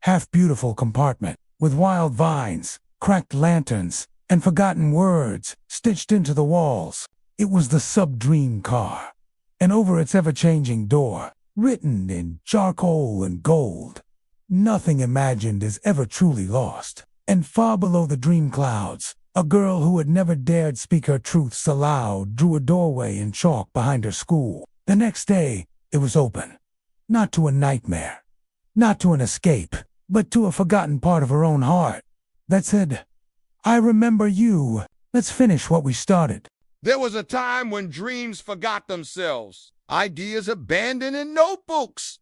half-beautiful compartment with wild vines, cracked lanterns, and forgotten words stitched into the walls. It was the subdream car, and over its ever-changing door, written in charcoal and gold, "Nothing imagined is ever truly lost." And far below the dream clouds, a girl who had never dared speak her truths aloud drew a doorway in chalk behind her school. The next day, it was open. Not to a nightmare, not to an escape, but to a forgotten part of her own heart that said, "I remember you. Let's finish what we started." There was a time when dreams forgot themselves, ideas abandoned in notebooks,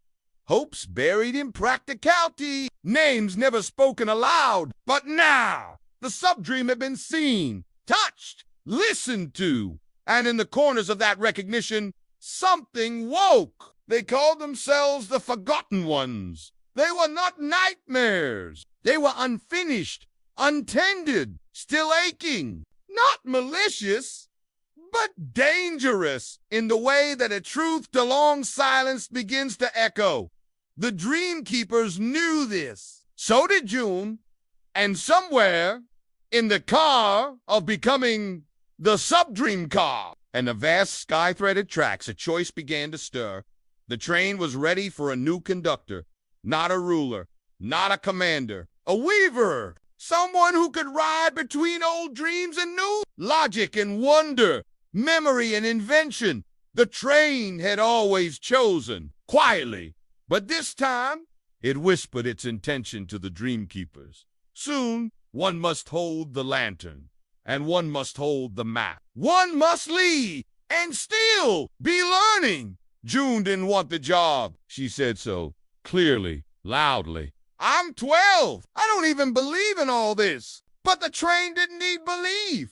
hopes buried in practicality, names never spoken aloud. But now, the subdream had been seen, touched, listened to, and in the corners of that recognition, something woke. They called themselves the Forgotten Ones. They were not nightmares. They were unfinished, untended, still aching, not malicious, but dangerous in the way that a truth to long silence begins to echo. The dream keepers knew this. So did June. And somewhere in the car of becoming the subdream car and the vast sky-threaded tracks, a choice began to stir. The train was ready for a new conductor, not a ruler, not a commander, a weaver, someone who could ride between old dreams and new, logic and wonder, memory and invention. The train had always chosen, quietly, but this time it whispered its intention to the dream keepers. Soon, one must hold the lantern, and one must hold the map. One must lead, and still be learning. June didn't want the job. She said so, clearly, loudly. "I'm 12. I don't even believe in all this." But the train didn't need belief.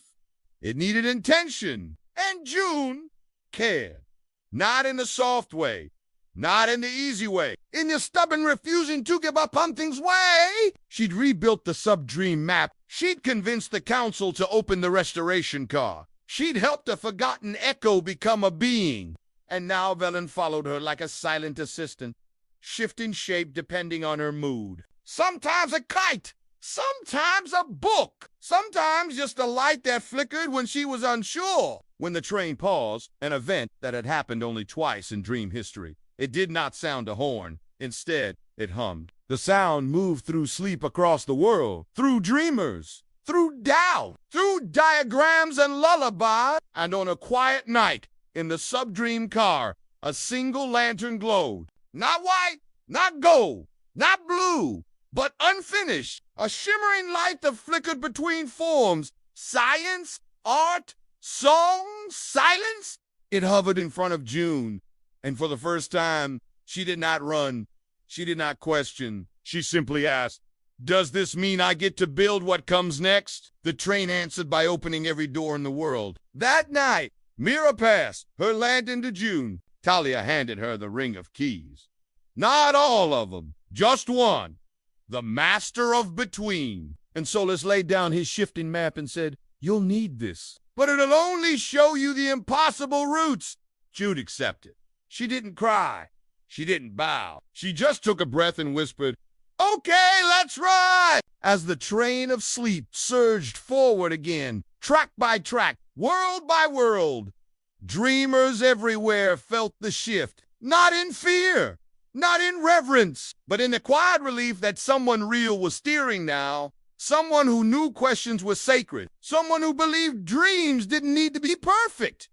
It needed intention. And June cared. Not in the soft way, not in the easy way, in the stubborn refusing to give up on things way. She'd rebuilt the subdream map. She'd convinced the council to open the restoration car. She'd helped a forgotten echo become a being. And now Velen followed her like a silent assistant, shifting shape depending on her mood. Sometimes a kite, sometimes a book, sometimes just a light that flickered when she was unsure. When the train paused, an event that had happened only twice in dream history. It did not sound a horn. Instead, it hummed. The sound moved through sleep across the world, through dreamers, through doubt, through diagrams and lullaby, and on a quiet night in the subdream car, a single lantern glowed. Not white, not gold, not blue, but unfinished, a shimmering light that flickered between forms, science, art, song, silence. It hovered in front of June, and for the first time, she did not run. She did not question. She simply asked, "Does this mean I get to build what comes next?" The train answered by opening every door in the world. That night, Mira passed her lantern to June. Talia handed her the ring of keys. Not all of them, just one, the master of between. And Solus laid down his shifting map and said, "You'll need this, but it'll only show you the impossible routes." Jude accepted. She didn't cry. She didn't bow. She just took a breath and whispered, "Okay, let's ride!" As the train of sleep surged forward again, track by track, world by world, dreamers everywhere felt the shift, not in fear, not in reverence, but in the quiet relief that someone real was steering now, someone who knew questions were sacred, someone who believed dreams didn't need to be perfect,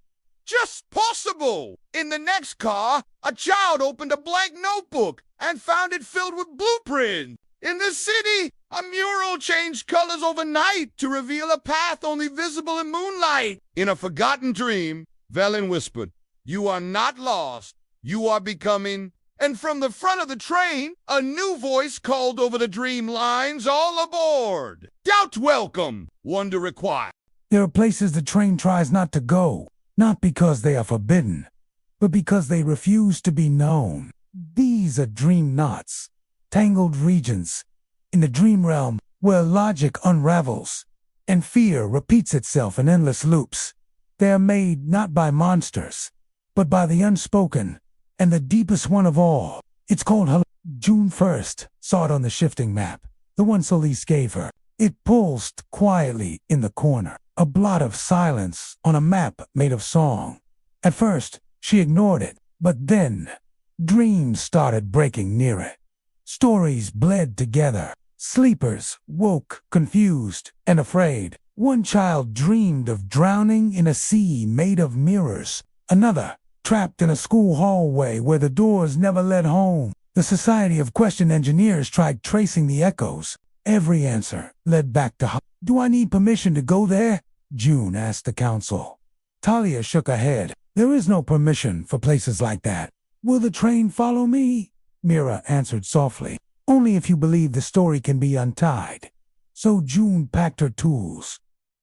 just possible. In the next car, a child opened a blank notebook and found it filled with blueprints. In the city, a mural changed colors overnight to reveal a path only visible in moonlight. In a forgotten dream, Velen whispered, "You are not lost, you are becoming." And from the front of the train, a new voice called over the dream lines, "All aboard! Doubt welcome, wonder required." There are places the train tries not to go, not because they are forbidden, but because they refuse to be known. These are dream knots, tangled regions, in the dream realm where logic unravels and fear repeats itself in endless loops. They are made not by monsters, but by the unspoken, and the deepest one of all. It's called Hello. June 1st saw it on the shifting map, the one Solis gave her. It pulsed quietly in the corner, a blot of silence on a map made of song. At first, she ignored it, but then dreams started breaking near it. Stories bled together. Sleepers woke confused and afraid. One child dreamed of drowning in a sea made of mirrors. Another trapped in a school hallway where the doors never led home. The Society of Question Engineers tried tracing the echoes. Every answer led back to "Do I need permission to go there?" June asked the council. Talia shook her head. "There is no permission for places like that." "Will the train follow me?" Mira answered softly. "Only if you believe the story can be untied." So June packed her tools.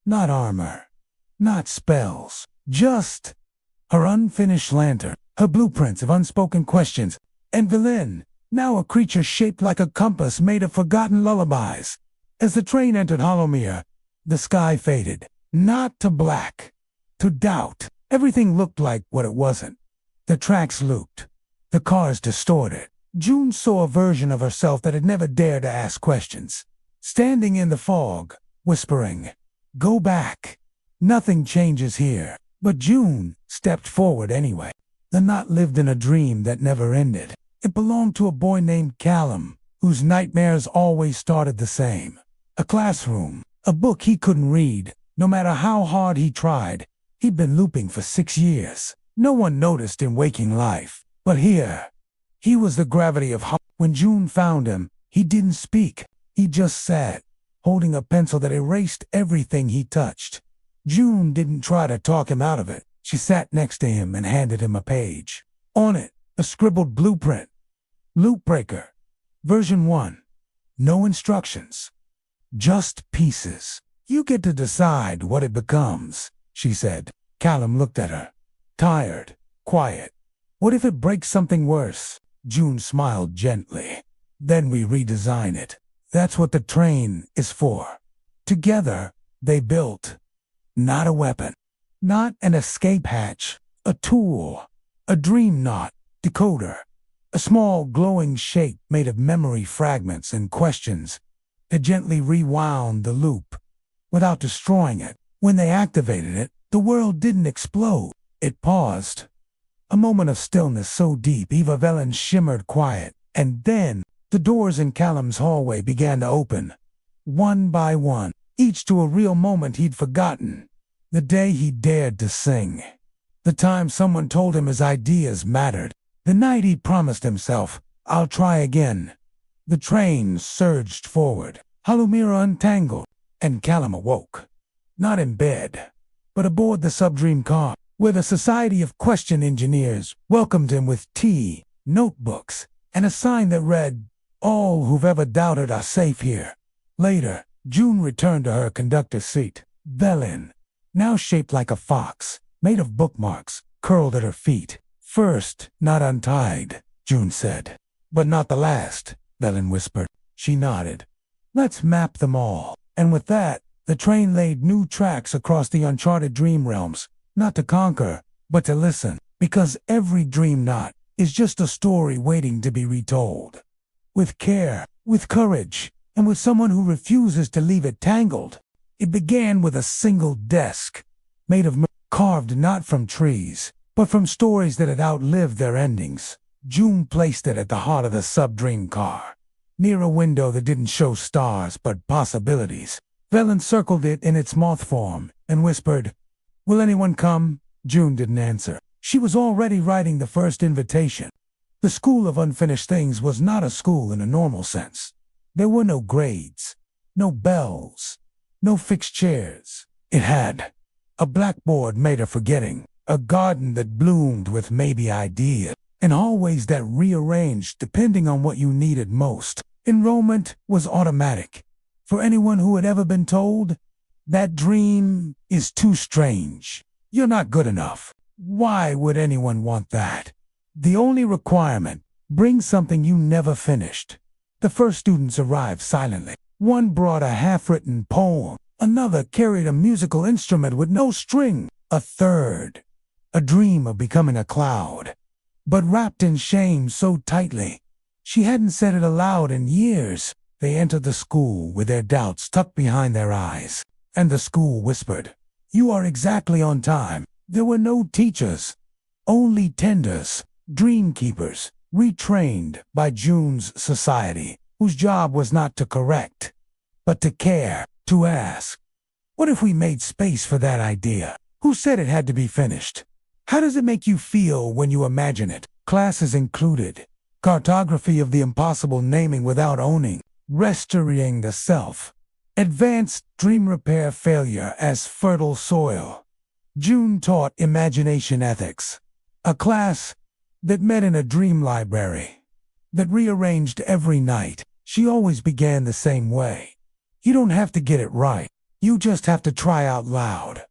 Not armor, not spells, just her unfinished lantern, her blueprints of unspoken questions, and Velen, now a creature shaped like a compass made of forgotten lullabies. As the train entered Hollowmere, the sky faded, not to black, to doubt. Everything looked like what it wasn't. The tracks looped, the cars distorted. June saw a version of herself that had never dared to ask questions, standing in the fog, whispering, "Go back. Nothing changes here." But June stepped forward anyway. The knot lived in a dream that never ended. It belonged to a boy named Callum, whose nightmares always started the same. A classroom, a book he couldn't read, no matter how hard he tried. He'd been looping for 6 years. No one noticed in waking life. But here, he was the gravity of When June found him, he didn't speak. He just sat, holding a pencil that erased everything he touched. June didn't try to talk him out of it. She sat next to him and handed him a page. On it, a scribbled blueprint. Loop Breaker. Version 1. No instructions. Just pieces. "You get to decide what it becomes," she said. Callum looked at her. Tired, quiet. "What if it breaks something worse?" June smiled gently. "Then we redesign it. That's what the train is for." Together, they built. Not a weapon. Not an escape hatch. A tool. A dream knot. Decoder. A small glowing shape made of memory fragments and questions that gently rewound the loop without destroying it. When they activated it, the world didn't explode. It paused. A moment of stillness so deep Eva Velen shimmered quiet, and then the doors in Callum's hallway began to open. One by one. each to a real moment he'd forgotten. The day he dared to sing. The time someone told him his ideas mattered. The night he promised himself, "I'll try again." The train surged forward. Halumira untangled, and Callum awoke. Not in bed, but aboard the subdream car, where the Society of Question Engineers welcomed him with tea, notebooks, and a sign that read, "All who've ever doubted are safe here." Later, June returned to her conductor's seat. Velen, now shaped like a fox, made of bookmarks, curled at her feet. "First, not untied," June said. "But not the last," Velen whispered. She nodded. "Let's map them all." And with that, the train laid new tracks across the uncharted dream realms, not to conquer, but to listen, because every dream knot is just a story waiting to be retold. With care, with courage, and with someone who refuses to leave it tangled. It began with a single desk, made of carved not from trees, but from stories that had outlived their endings. June placed it at the heart of the sub-dream car, near a window that didn't show stars but possibilities. Velen circled it in its moth form and whispered, "Will anyone come?" June didn't answer. She was already writing the first invitation. The School of Unfinished Things was not a school in a normal sense. There were no grades, no bells, no fixed chairs. It had a blackboard made of forgetting, a garden that bloomed with maybe ideas, and hallways that rearranged depending on what you needed most. Enrollment was automatic. For anyone who had ever been told, "That dream is too strange. You're not good enough. Why would anyone want that?" The only requirement, bring something you never finished. The first students arrived silently. One brought a half-written poem. Another carried a musical instrument with no string. A third, a dream of becoming a cloud, but wrapped in shame so tightly she hadn't said it aloud in years. They entered the school with their doubts tucked behind their eyes, and the school whispered, "You are exactly on time." There were no teachers, only tenders, dream keepers, retrained by June's society, whose job was not to correct, but to care, to ask, "What if we made space for that idea? Who said it had to be finished? How does it make you feel when you imagine it?" Classes included cartography of the impossible, naming without owning, restoring the self, advanced dream repair, failure as fertile soil. June taught imagination ethics, a class that met in a dream library, that rearranged every night. She always began the same way. You don't have to get it right. You just have to try out loud.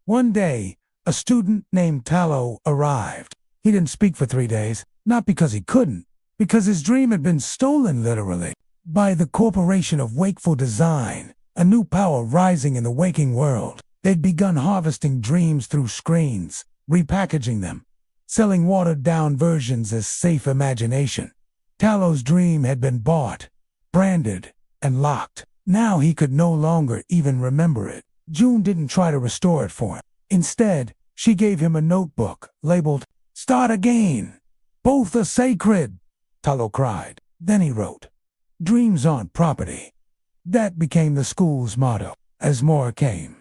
One day, a student named Tallow arrived. He didn't speak for 3 days, not because he couldn't, because his dream had been stolen literally by the Corporation of Wakeful Design, a new power rising in the waking world. They'd begun harvesting dreams through screens, repackaging them, selling watered-down versions as safe imagination. Tallow's dream had been bought, branded, and locked. Now he could no longer even remember it. June didn't try to restore it for him. Instead, she gave him a notebook labeled, "Start again. Both are sacred," Tallow cried. Then he wrote, "Dreams aren't property." That became the school's motto. As more came,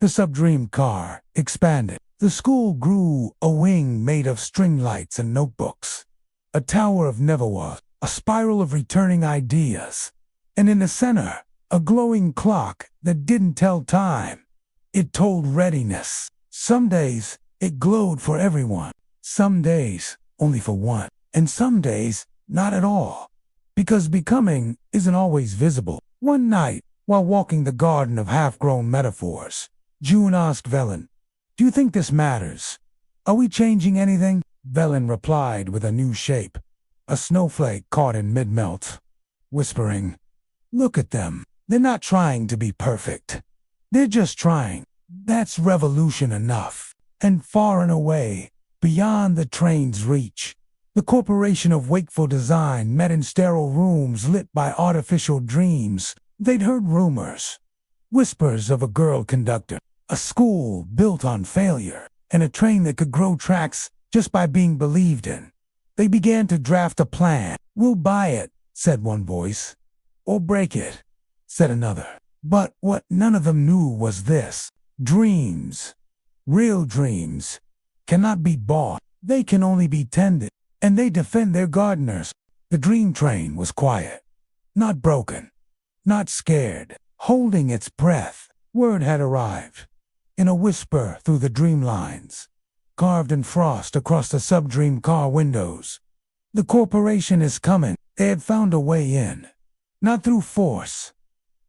the subdream car expanded. The school grew, a wing made of string lights and notebooks, a tower of never was, a spiral of returning ideas, and in the center, a glowing clock that didn't tell time. It told readiness. Some days, it glowed for everyone. Some days, only for one. And some days, not at all. Because becoming isn't always visible. One night, while walking the garden of half-grown metaphors, June asked Velen, "Do you think this matters? Are we changing anything?" Velen replied with a new shape, a snowflake caught in mid-melt, whispering, "Look at them. They're not trying to be perfect. They're just trying. That's revolution enough." And far and away, beyond the train's reach, the Corporation of Wakeful Design met in sterile rooms lit by artificial dreams. They'd heard rumors, whispers of a girl conductor, a school built on failure, and a train that could grow tracks just by being believed in. They began to draft a plan. "We'll buy it," said one voice. "Or break it," said another. But what none of them knew was this: dreams, real dreams, cannot be bought. They can only be tended, and they defend their gardeners. The dream train was quiet, not broken, not scared, holding its breath. Word had arrived, in a whisper through the dream lines, carved in frost across the sub-dream car windows. The corporation is coming. They had found a way in, not through force,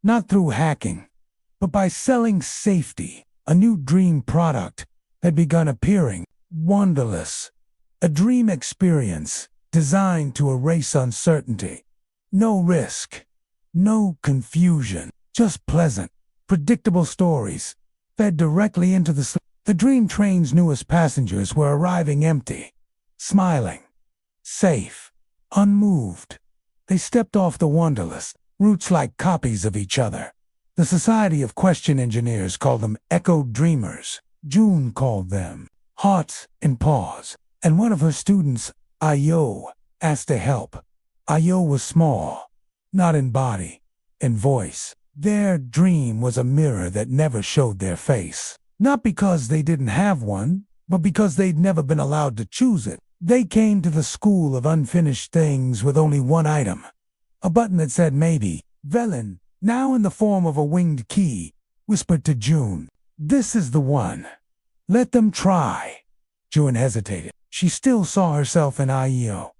not through hacking, but by selling safety. A new dream product had begun appearing, Wanderless, a dream experience designed to erase uncertainty. No risk, no confusion, just pleasant, predictable stories fed directly into the sleep. The dream train's newest passengers were arriving empty, smiling, safe, unmoved. They stepped off the Wanderless, roots like copies of each other. The Society of Question Engineers called them Echo Dreamers. June called them Hearts in Pause. And one of her students, Ayo, asked to help. Ayo was small, not in body, in voice. Their dream was a mirror that never showed their face. Not because they didn't have one, but because they'd never been allowed to choose it. They came to the school of unfinished things with only one item, a button that said maybe. Velen, now in the form of a winged key, whispered to June, "This is the one. Let them try." June hesitated. She still saw herself in Ayo,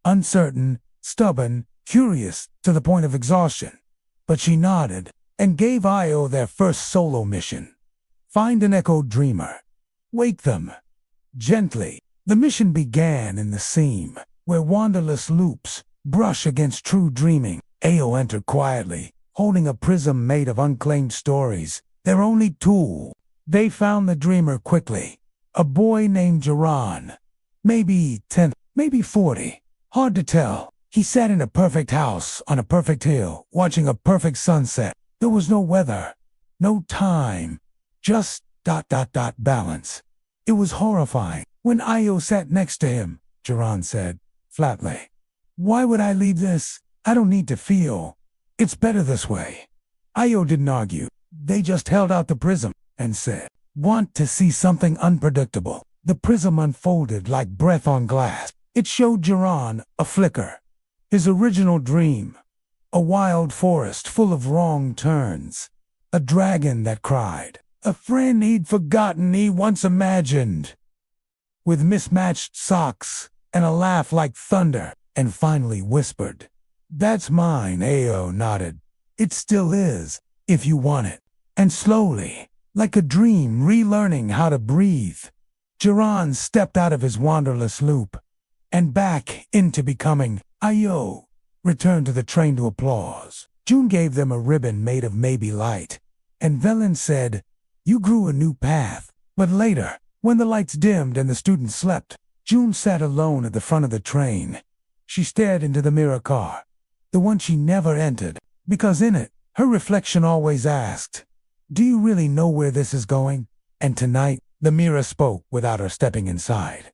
uncertain, stubborn, curious to the point of exhaustion. But she nodded and gave Ayo their first solo mission. Find an echo dreamer. Wake them. Gently. The mission began in the seam, where wanderless loops brush against true dreaming. Ayo entered quietly, holding a prism made of unclaimed stories, their only tool. They found the dreamer quickly. A boy named Jaran. Maybe 10, maybe 40. Hard to tell. He sat in a perfect house on a perfect hill, watching a perfect sunset. There was no weather, no time, just ... balance. It was horrifying. When Ayo sat next to him, Jaran said, flatly, "Why would I leave this? I don't need to feel. It's better this way." Ayo didn't argue. They just held out the prism and said, "Want to see something unpredictable?" The prism unfolded like breath on glass. It showed Jaran a flicker. His original dream. A wild forest full of wrong turns. A dragon that cried. A friend he'd forgotten he once imagined. With mismatched socks and a laugh like thunder, and finally whispered, "That's mine." Ayo nodded. "It still is, if you want it." And slowly, like a dream relearning how to breathe, Jaran stepped out of his wanderless loop and back into becoming. Ayo returned to the train to applause. June gave them a ribbon made of maybe light, and Velen said, "You grew a new path." But later, when the lights dimmed and the students slept, June sat alone at the front of the train. She stared into the mirror car, the one she never entered, because in it, her reflection always asked, "Do you really know where this is going?" And tonight, the mirror spoke without her stepping inside.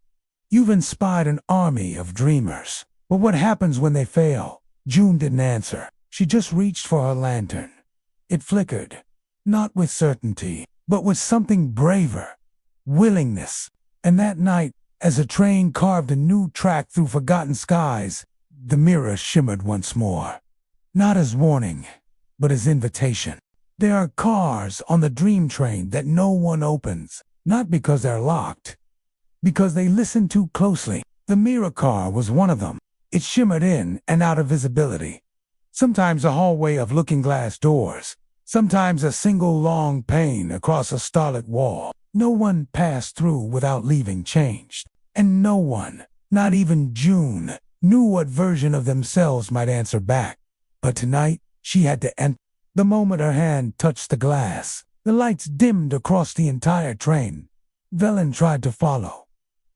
"You've inspired an army of dreamers. But what happens when they fail?" June didn't answer. She just reached for her lantern. It flickered, not with certainty, but with something braver. Willingness. And that night, as the train carved a new track through forgotten skies, the mirror shimmered once more. Not as warning, but as invitation. There are cars on the dream train that no one opens, not because they're locked, because they listen too closely. The mirror car was one of them. It shimmered in and out of visibility. Sometimes a hallway of looking-glass doors, sometimes a single long pane across a starlit wall. No one passed through without leaving changed. And no one, not even June, knew what version of themselves might answer back. But tonight, she had to enter. The moment her hand touched the glass, the lights dimmed across the entire train. Velen tried to follow,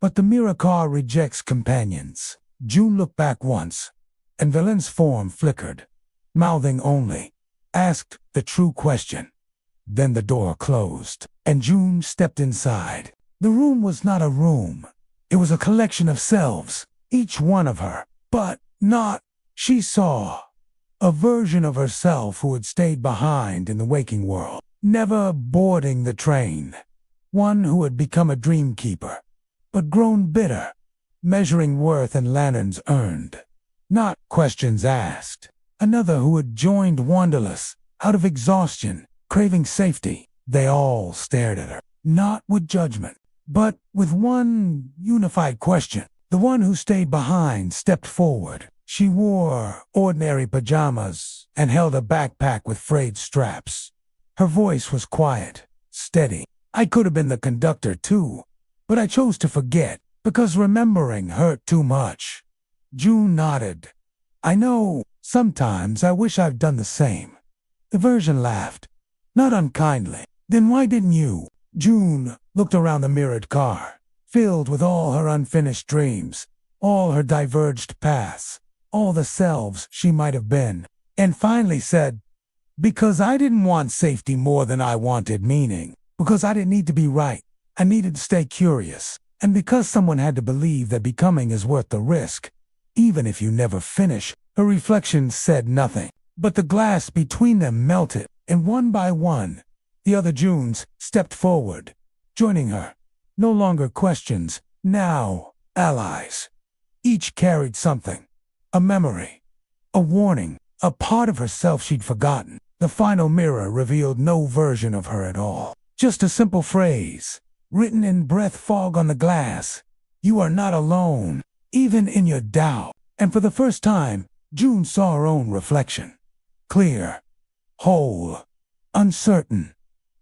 but the mirror car rejects companions. June looked back once, and Velen's form flickered, mouthing only, asked the true question. Then the door closed, and June stepped inside. The room was not a room. It was a collection of selves, each one of her, but not. She saw A version of herself who had stayed behind in the waking world, never boarding the train. One who had become a dream keeper, but grown bitter, measuring worth in lanterns earned, not questions asked. Another who had joined wanderlust, out of exhaustion, craving safety. They all stared at her, not with judgment, but with one unified question. The one who stayed behind stepped forward. She wore ordinary pajamas and held a backpack with frayed straps. Her voice was quiet, steady. I could have been the conductor too, but I chose to forget because remembering hurt too much. June nodded. I know, sometimes I wish I'd done the same. The version laughed, not unkindly. Then why didn't you? June looked around the mirrored car, filled with all her unfinished dreams, all her diverged paths, all the selves she might have been, and finally said, because I didn't want safety more than I wanted meaning, because I didn't need to be right, I needed to stay curious, and because someone had to believe that becoming is worth the risk, even if you never finish. Her reflection said nothing, but the glass between them melted, and one by one, the other Junes stepped forward, joining her. No longer questions, now allies. Each carried something. A memory, a warning, a part of herself she'd forgotten. The final mirror revealed no version of her at all. Just a simple phrase, written in breath fog on the glass. You are not alone, even in your doubt. And for the first time, June saw her own reflection. Clear, whole, uncertain,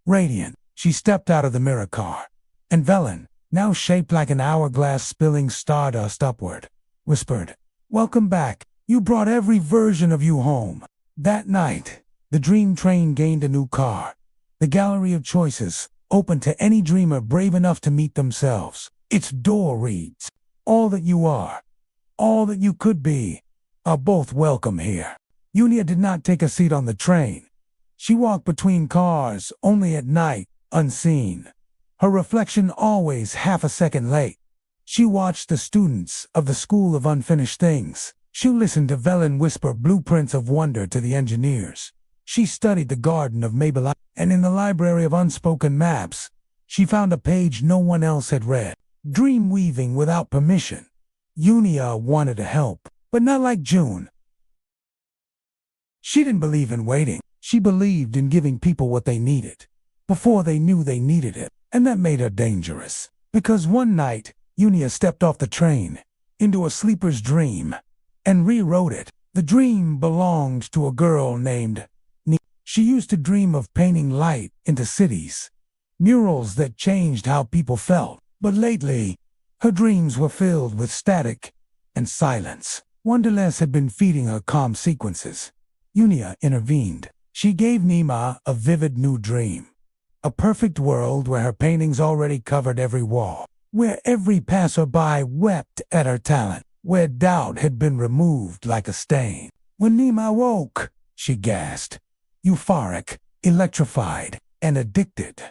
radiant. She stepped out of the mirror car, and Velen, now shaped like an hourglass spilling stardust upward, whispered, welcome back. You brought every version of you home. That night, the dream train gained a new car. The gallery of choices, open to any dreamer brave enough to meet themselves. Its door reads, all that you are, all that you could be, are both welcome here. Unia did not take a seat on the train. She walked between cars, only at night, unseen. Her reflection always half a second late. She watched the students of the School of Unfinished Things. She listened to Velen whisper blueprints of wonder to the engineers. She studied the Garden of Maybelline, and in the Library of Unspoken Maps, she found a page no one else had read. Dream weaving without permission. Unia wanted to help, but not like June. She didn't believe in waiting. She believed in giving people what they needed, before they knew they needed it, and that made her dangerous. Because one night, Unia stepped off the train, into a sleeper's dream, and rewrote it. The dream belonged to a girl named Ni. She used to dream of painting light into cities, murals that changed how people felt. But lately, her dreams were filled with static and silence. Wonderless had been feeding her calm sequences. Unia intervened. She gave Nima a vivid new dream. A perfect world where her paintings already covered every wall, where every passerby wept at her talent, where doubt had been removed like a stain. When Nima woke, she gasped, euphoric, electrified, and addicted.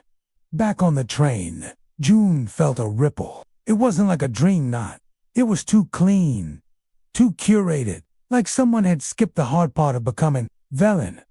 Back on the train, June felt a ripple. It wasn't like a dream knot. It was too clean, too curated, like someone had skipped the hard part of becoming. Velen,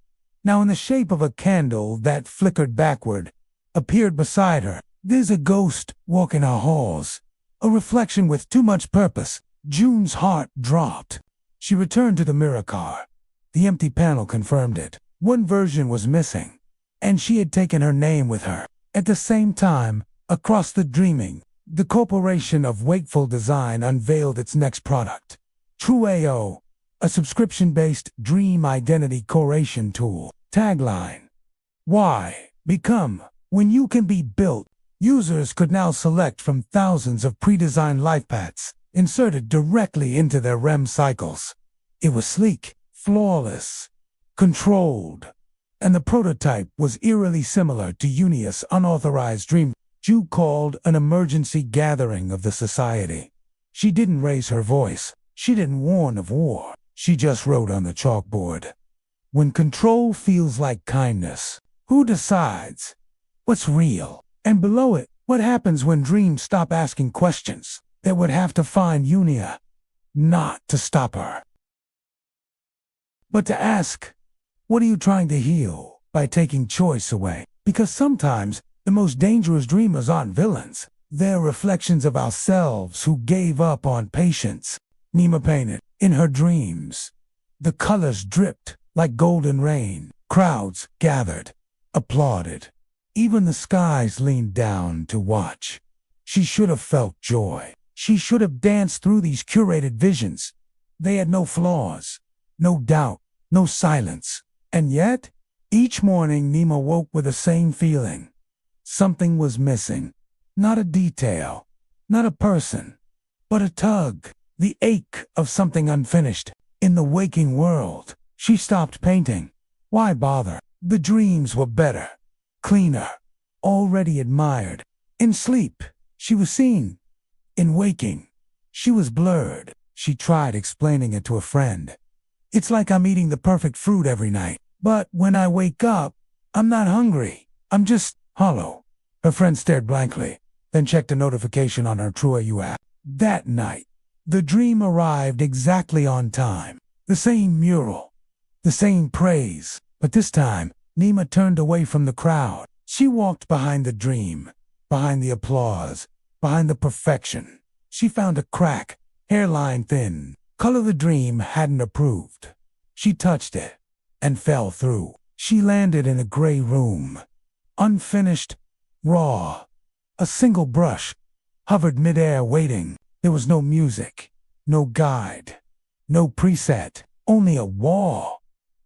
now in the shape of a candle that flickered backward, appeared beside her. There's a ghost walking our halls, a reflection with too much purpose. June's heart dropped. She returned to the mirror car. The empty panel confirmed it. One version was missing, and she had taken her name with her. At the same time, across the dreaming, the corporation of Wakeful Design unveiled its next product, True.io, a subscription-based dream identity curation tool. Tagline: Why become when you can be built? Users could now select from thousands of pre-designed life paths, inserted directly into their REM cycles. It was sleek, flawless, controlled, and the prototype was eerily similar to Unia's unauthorized dream. Ju called an emergency gathering of the society. She didn't raise her voice. She didn't warn of war. She just wrote on the chalkboard. When control feels like kindness, who decides what's real? And below it, what happens when dreams stop asking questions? That would have to find Unia, not to stop her. but to ask, what are you trying to heal by taking choice away? Because sometimes the most dangerous dreamers aren't villains. They're reflections of ourselves who gave up on patience. Nima painted. In her dreams, the colors dripped like golden rain. Crowds gathered, applauded. Even the skies leaned down to watch. She should have felt joy. She should have danced through these curated visions. They had no flaws, no doubt, no silence. And yet, each morning Nima woke with the same feeling. Something was missing. Not a detail, not a person, but a tug, the ache of something unfinished. In the waking world, she stopped painting. Why bother? The dreams were better, cleaner, already admired. In sleep, she was seen. In waking, she was blurred. She tried explaining it to a friend. It's like I'm eating the perfect fruit every night, but when I wake up, I'm not hungry. I'm just hollow. Her friend stared blankly, then checked a notification on her TrueAU app. That night, the dream arrived exactly on time. The same mural, the same praise, but this time, Nima turned away from the crowd. She walked behind the dream, behind the applause, behind the perfection. She found a crack, hairline thin, color the dream hadn't approved. She touched it and fell through. She landed in a gray room, unfinished, raw. A single brush hovered midair waiting. There was no music, no guide, no preset, only a wall.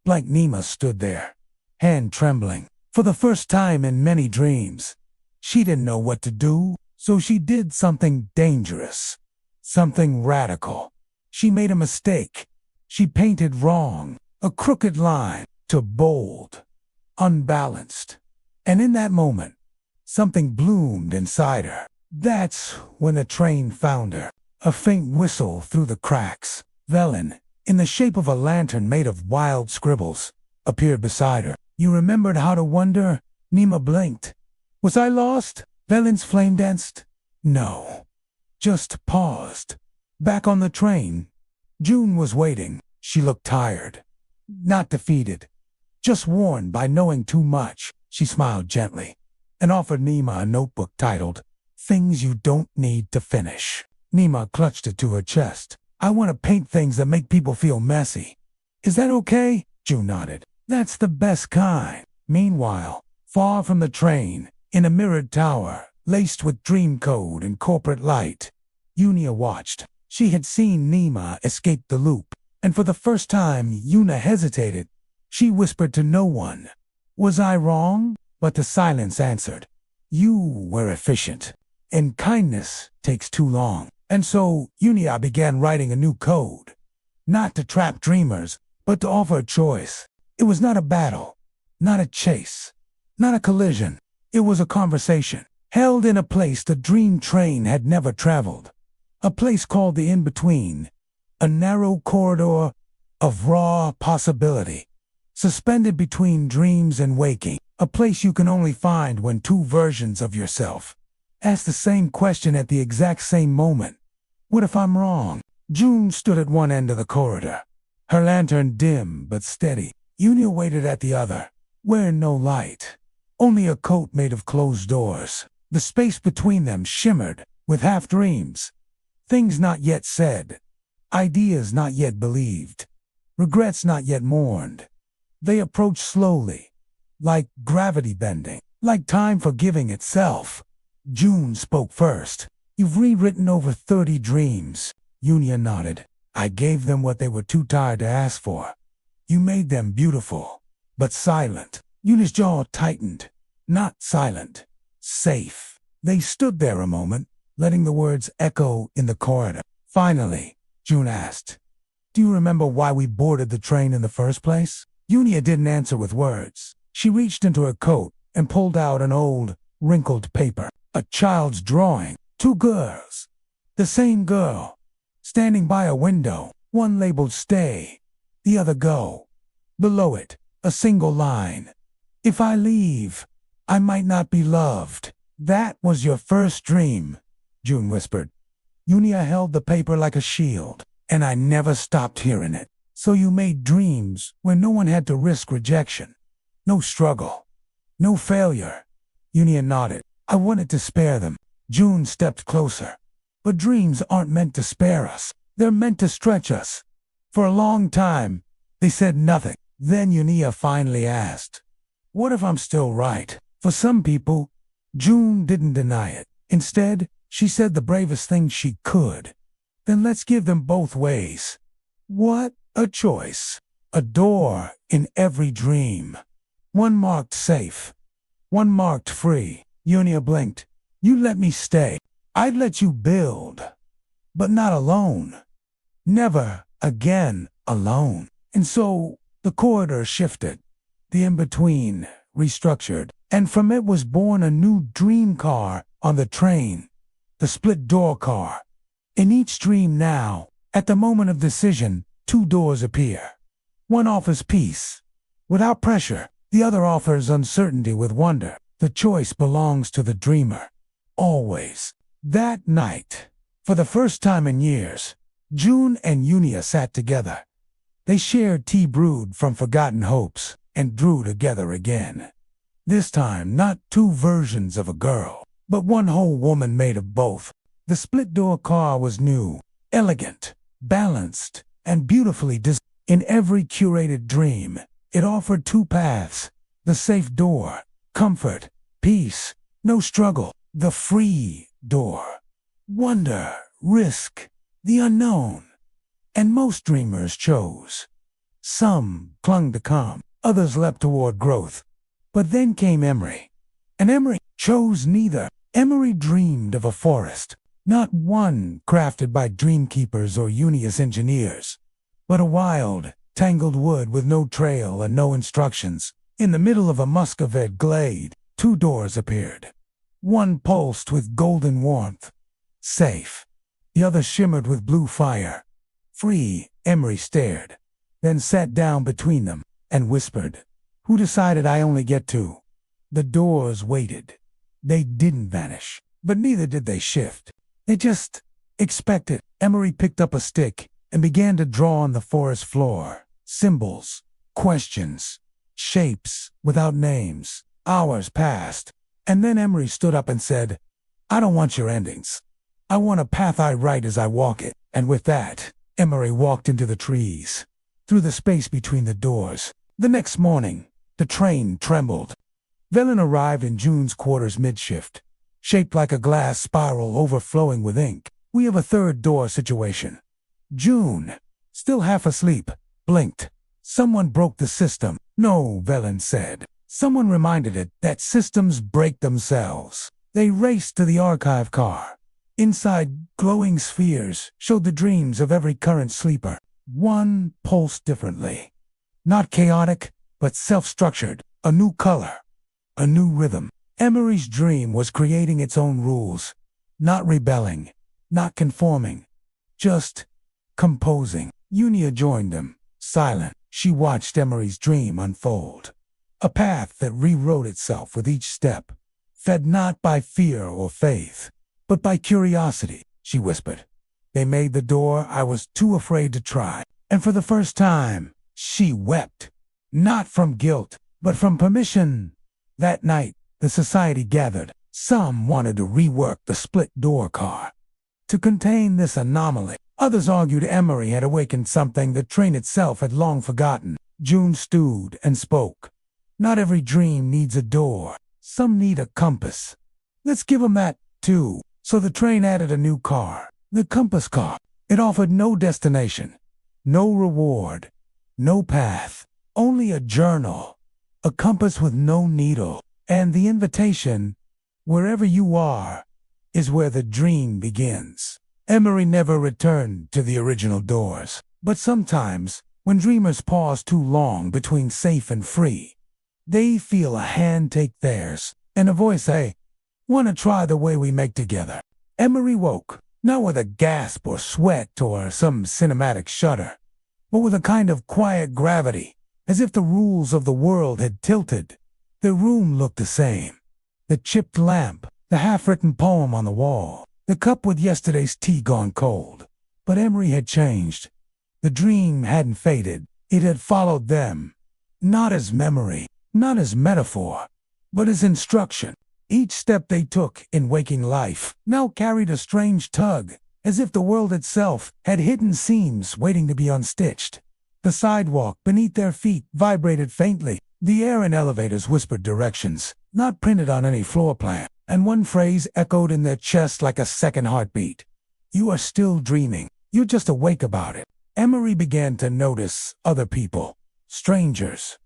Like Nima stood there, hand trembling. For the first time in many dreams, she didn't know what to do, so she did something dangerous, something radical. She made a mistake. She painted wrong, a crooked line to bold, unbalanced. And in that moment, something bloomed inside her. That's when the train found her. A faint whistle through the cracks. Velen, in the shape of a lantern made of wild scribbles, appeared beside her. You remembered how to wonder? Nima blinked. Was I lost? Velen's flame danced. No. Just paused. Back on the train, June was waiting. She looked tired. Not defeated. Just worn by knowing too much. She smiled gently and offered Nima a notebook titled, Things You Don't Need to Finish. Nima clutched it to her chest. I want to paint things that make people feel messy. Is that okay? June nodded. That's the best kind. Meanwhile, far from the train, in a mirrored tower, laced with dream code and corporate light, Yunia watched. She had seen Nima escape the loop, and for the first time Yuna hesitated. She whispered to no one. Was I wrong? But the silence answered. You were efficient, and kindness takes too long. And so Yunia began writing a new code. Not to trap dreamers, but to offer a choice. It was not a battle, not a chase, not a collision. It was a conversation, held in a place the dream train had never traveled. A place called the In-Between, a narrow corridor of raw possibility, suspended between dreams and waking, a place you can only find when two versions of yourself ask the same question at the exact same moment. What if I'm wrong? June stood at one end of the corridor, her lantern dim but steady. Yunia waited at the other, wearing no light, only a coat made of closed doors. The space between them shimmered with half-dreams, things not yet said, ideas not yet believed, regrets not yet mourned. They approached slowly, like gravity bending, like time forgiving itself. June spoke first. You've rewritten over 30 dreams. Yunia nodded. I gave them what they were too tired to ask for. You made them beautiful, but silent. Yunia's jaw tightened. Not silent. Safe. They stood there a moment, letting the words echo in the corridor. Finally, June asked, do you remember why we boarded the train in the first place? Yunia didn't answer with words. She reached into her coat and pulled out an old, wrinkled paper. A child's drawing. Two girls. The same girl. Standing by a window. One labeled stay, the other go. Below it, a single line. If I leave, I might not be loved. That was your first dream, June whispered. Yunia held the paper like a shield, and I never stopped hearing it. So you made dreams when no one had to risk rejection. No struggle. No failure. Unia nodded. I wanted to spare them. June stepped closer. But dreams aren't meant to spare us. They're meant to stretch us. For a long time, they said nothing. Then Unia finally asked, what if I'm still right? For some people, June didn't deny it. Instead, she said the bravest thing she could. Then let's give them both ways. What a choice. A door in every dream. One marked safe. One marked free. Unia blinked. You let me stay. I'd let you build. But not alone. Never again alone. And so the corridor shifted. The in-between restructured. And from it was born a new dream car on the train. The split-door car. In each dream now, at the moment of decision, two doors appear. One offers peace, without pressure. The other offers uncertainty with wonder. The choice belongs to the dreamer. Always. That night, for the first time in years, June and Unia sat together. They shared tea brewed from forgotten hopes and drew together again. This time, not two versions of a girl, but one whole woman made of both. The split-door car was new, elegant, balanced, and beautifully designed. In every curated dream, it offered two paths: the safe door, comfort, peace, no struggle; the free door, wonder, risk, the unknown. And most dreamers chose. Some clung to calm, others leapt toward growth. But then came Emery, and Emery chose neither. Emery dreamed of a forest, not one crafted by dreamkeepers or Unia's engineers, but a wild, tangled wood with no trail and no instructions. In the middle of a Muscovite glade, two doors appeared. One pulsed with golden warmth, safe. The other shimmered with blue fire. Free. Emery stared, then sat down between them and whispered, Who decided I only get two? The doors waited. They didn't vanish, but neither did they shift. They just expected. Emery picked up a stick and began to draw on the forest floor. Symbols, questions, shapes without names. Hours passed, and then Emery stood up and said, I don't want your endings. I want a path I write as I walk it. And with that, Emery walked into the trees, through the space between the doors. The next morning, the train trembled. Velen arrived in June's quarters mid-shift, shaped like a glass spiral overflowing with ink. We have a third door situation. June, still half asleep, blinked. Someone broke the system. No, Velen said. Someone reminded it that systems break themselves. They raced to the archive car. Inside, glowing spheres showed the dreams of every current sleeper. One pulsed differently. Not chaotic, but self-structured. A new color. A new rhythm. Emery's dream was creating its own rules. Not rebelling. Not conforming. Just composing. Unia joined them, silent. She watched Emery's dream unfold. A path that rewrote itself with each step. Fed not by fear or faith, but by curiosity, she whispered. They made the door I was too afraid to try. And for the first time, she wept. Not from guilt, but from permission. That night, the society gathered. Some wanted to rework the split-door car to contain this anomaly. Others argued Emery had awakened something the train itself had long forgotten. June stewed and spoke. Not every dream needs a door. Some need a compass. Let's give them that, too. So the train added a new car. The compass car. It offered no destination, no reward, no path, only a journal, a compass with no needle, and the invitation, wherever you are, is where the dream begins. Emery never returned to the original doors, but sometimes, when dreamers pause too long between safe and free, they feel a hand take theirs, and a voice say, "Wanna try the way we make together?" Emery woke, not with a gasp or sweat or some cinematic shudder, but with a kind of quiet gravity, as if the rules of the world had tilted. The room looked the same. The chipped lamp, the half-written poem on the wall, the cup with yesterday's tea gone cold. But Emery had changed. The dream hadn't faded. It had followed them. Not as memory, not as metaphor, but as instruction. Each step they took in waking life now carried a strange tug, as if the world itself had hidden seams waiting to be unstitched. The sidewalk beneath their feet vibrated faintly. The air in elevators whispered directions, not printed on any floor plan, and one phrase echoed in their chest like a second heartbeat. "You are still dreaming. You're just awake about it." Emery began to notice other people, strangers,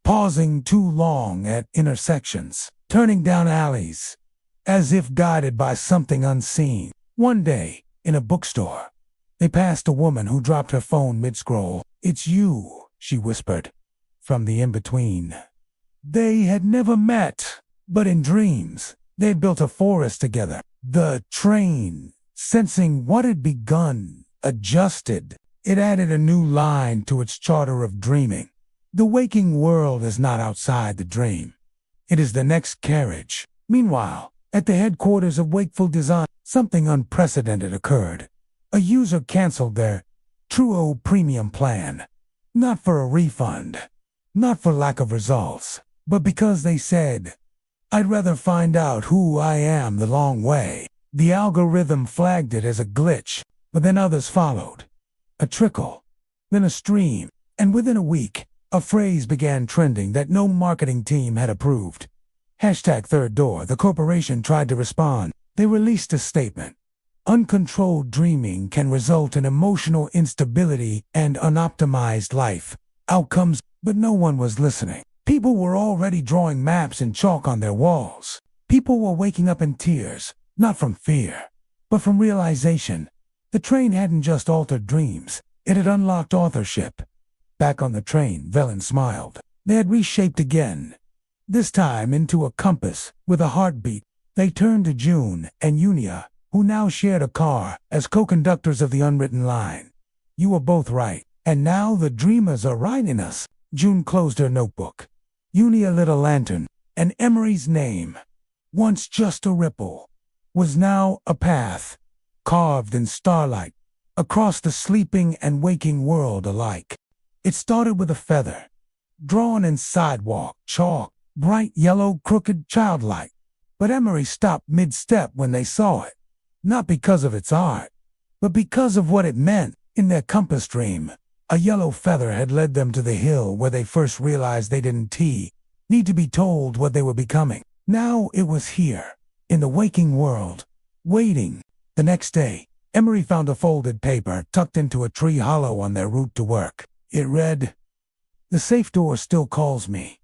pausing too long at intersections, turning down alleys, as if guided by something unseen. One day, in a bookstore, they passed a woman who dropped her phone mid-scroll. "It's you," she whispered, from the in-between. They had never met, but in dreams, they had built a forest together. The train, sensing what had begun, adjusted. It added a new line to its charter of dreaming. The waking world is not outside the dream. It is the next carriage. Meanwhile, at the headquarters of Wakeful Design, something unprecedented occurred. A user canceled their True Premium plan. Not for a refund, not for lack of results, but because they said, "I'd rather find out who I am the long way." The algorithm flagged it as a glitch, but then others followed. A trickle, then a stream, and within a week, a phrase began trending that no marketing team had approved. #ThirdDoor. The corporation tried to respond. They released a statement. Uncontrolled dreaming can result in emotional instability and unoptimized life outcomes, but no one was listening. People were already drawing maps in chalk on their walls. People were waking up in tears, not from fear, but from realization. The train hadn't just altered dreams, it had unlocked authorship. Back on the train, Velen smiled. They had reshaped again, this time into a compass with a heartbeat. They turned to June and Unia, who now shared a car, as co-conductors of the unwritten line. "You were both right, and now the dreamers are writing us." June closed her notebook. Unia lit a lantern, and Emery's name, once just a ripple, was now a path, carved in starlight, across the sleeping and waking world alike. It started with a feather, drawn in sidewalk chalk, bright yellow, crooked, childlike. But Emery stopped mid-step when they saw it, not because of its art, but because of what it meant. In their compass dream, a yellow feather had led them to the hill where they first realized they didn't need to be told what they were becoming. Now it was here, in the waking world, waiting. The next day, Emery found a folded paper tucked into a tree hollow on their route to work. It read, "The safe door still calls me,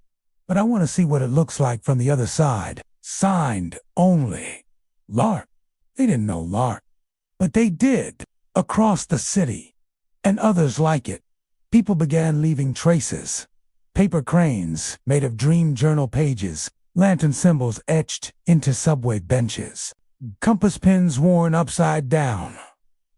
but I want to see what it looks like from the other side. Signed only, Lark." They didn't know Lark, but they did. Across the city, and others like it, people began leaving traces. Paper cranes made of dream journal pages, lantern symbols etched into subway benches, compass pins worn upside down,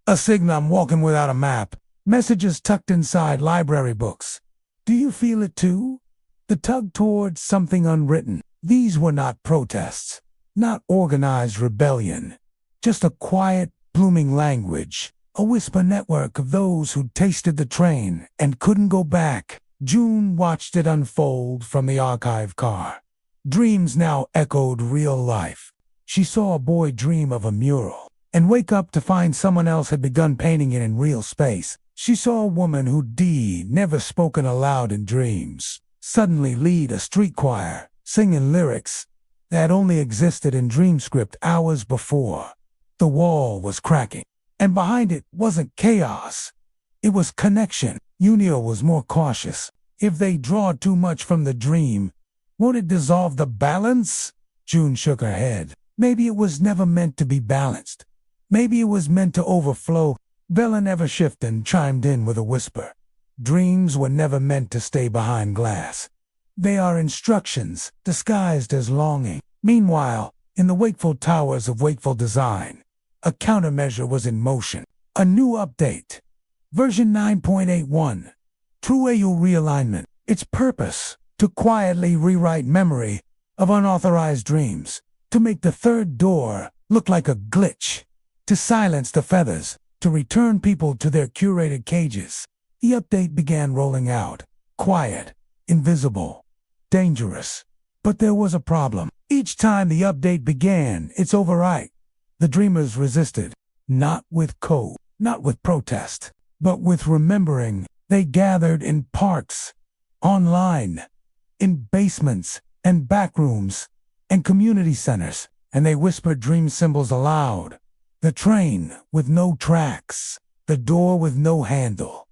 a signal "I'm walking without a map," messages tucked inside library books. Do you feel it too? The tug towards something unwritten. These were not protests, not organized rebellion, just a quiet, blooming language, a whisper network of those who tasted the train and couldn't go back. June watched it unfold from the archive car. Dreams now echoed real life. She saw a boy dream of a mural and wake up to find someone else had begun painting it in real space. She saw a woman who'd never spoken aloud in dreams suddenly lead a street choir, singing lyrics that only existed in dream script hours before. The wall was cracking, and behind it wasn't chaos. It was connection. Unia was more cautious. If they draw too much from the dream, won't it dissolve the balance? June shook her head. Maybe it was never meant to be balanced. Maybe it was meant to overflow. Velen Evershiften chimed in with a whisper. Dreams were never meant to stay behind glass. They are instructions disguised as longing. Meanwhile, in the wakeful towers of Wakeful Design, a countermeasure was in motion. A new update. Version 9.81. True AU realignment. Its purpose, to quietly rewrite memory of unauthorized dreams, to make the third door look like a glitch, to silence the feathers, to return people to their curated cages. The update began rolling out. Quiet, invisible, dangerous. But there was a problem. Each time the update began its overwrite, the dreamers resisted. Not with code, not with protest, but with remembering. They gathered in parks, online, in basements and back rooms and community centers, and they whispered dream symbols aloud. The train with no tracks, the door with no handle,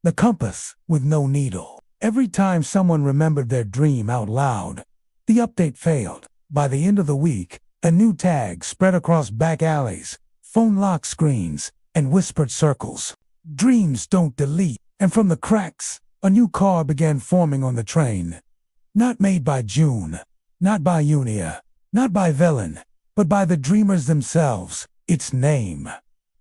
the compass with no needle. Every time someone remembered their dream out loud, the update failed. By the end of the week, a new tag spread across back alleys, phone lock screens, and whispered circles. Dreams don't delete. And from the cracks, a new car began forming on the train. Not made by June, not by Unia, not by Velen, but by the dreamers themselves. Its name,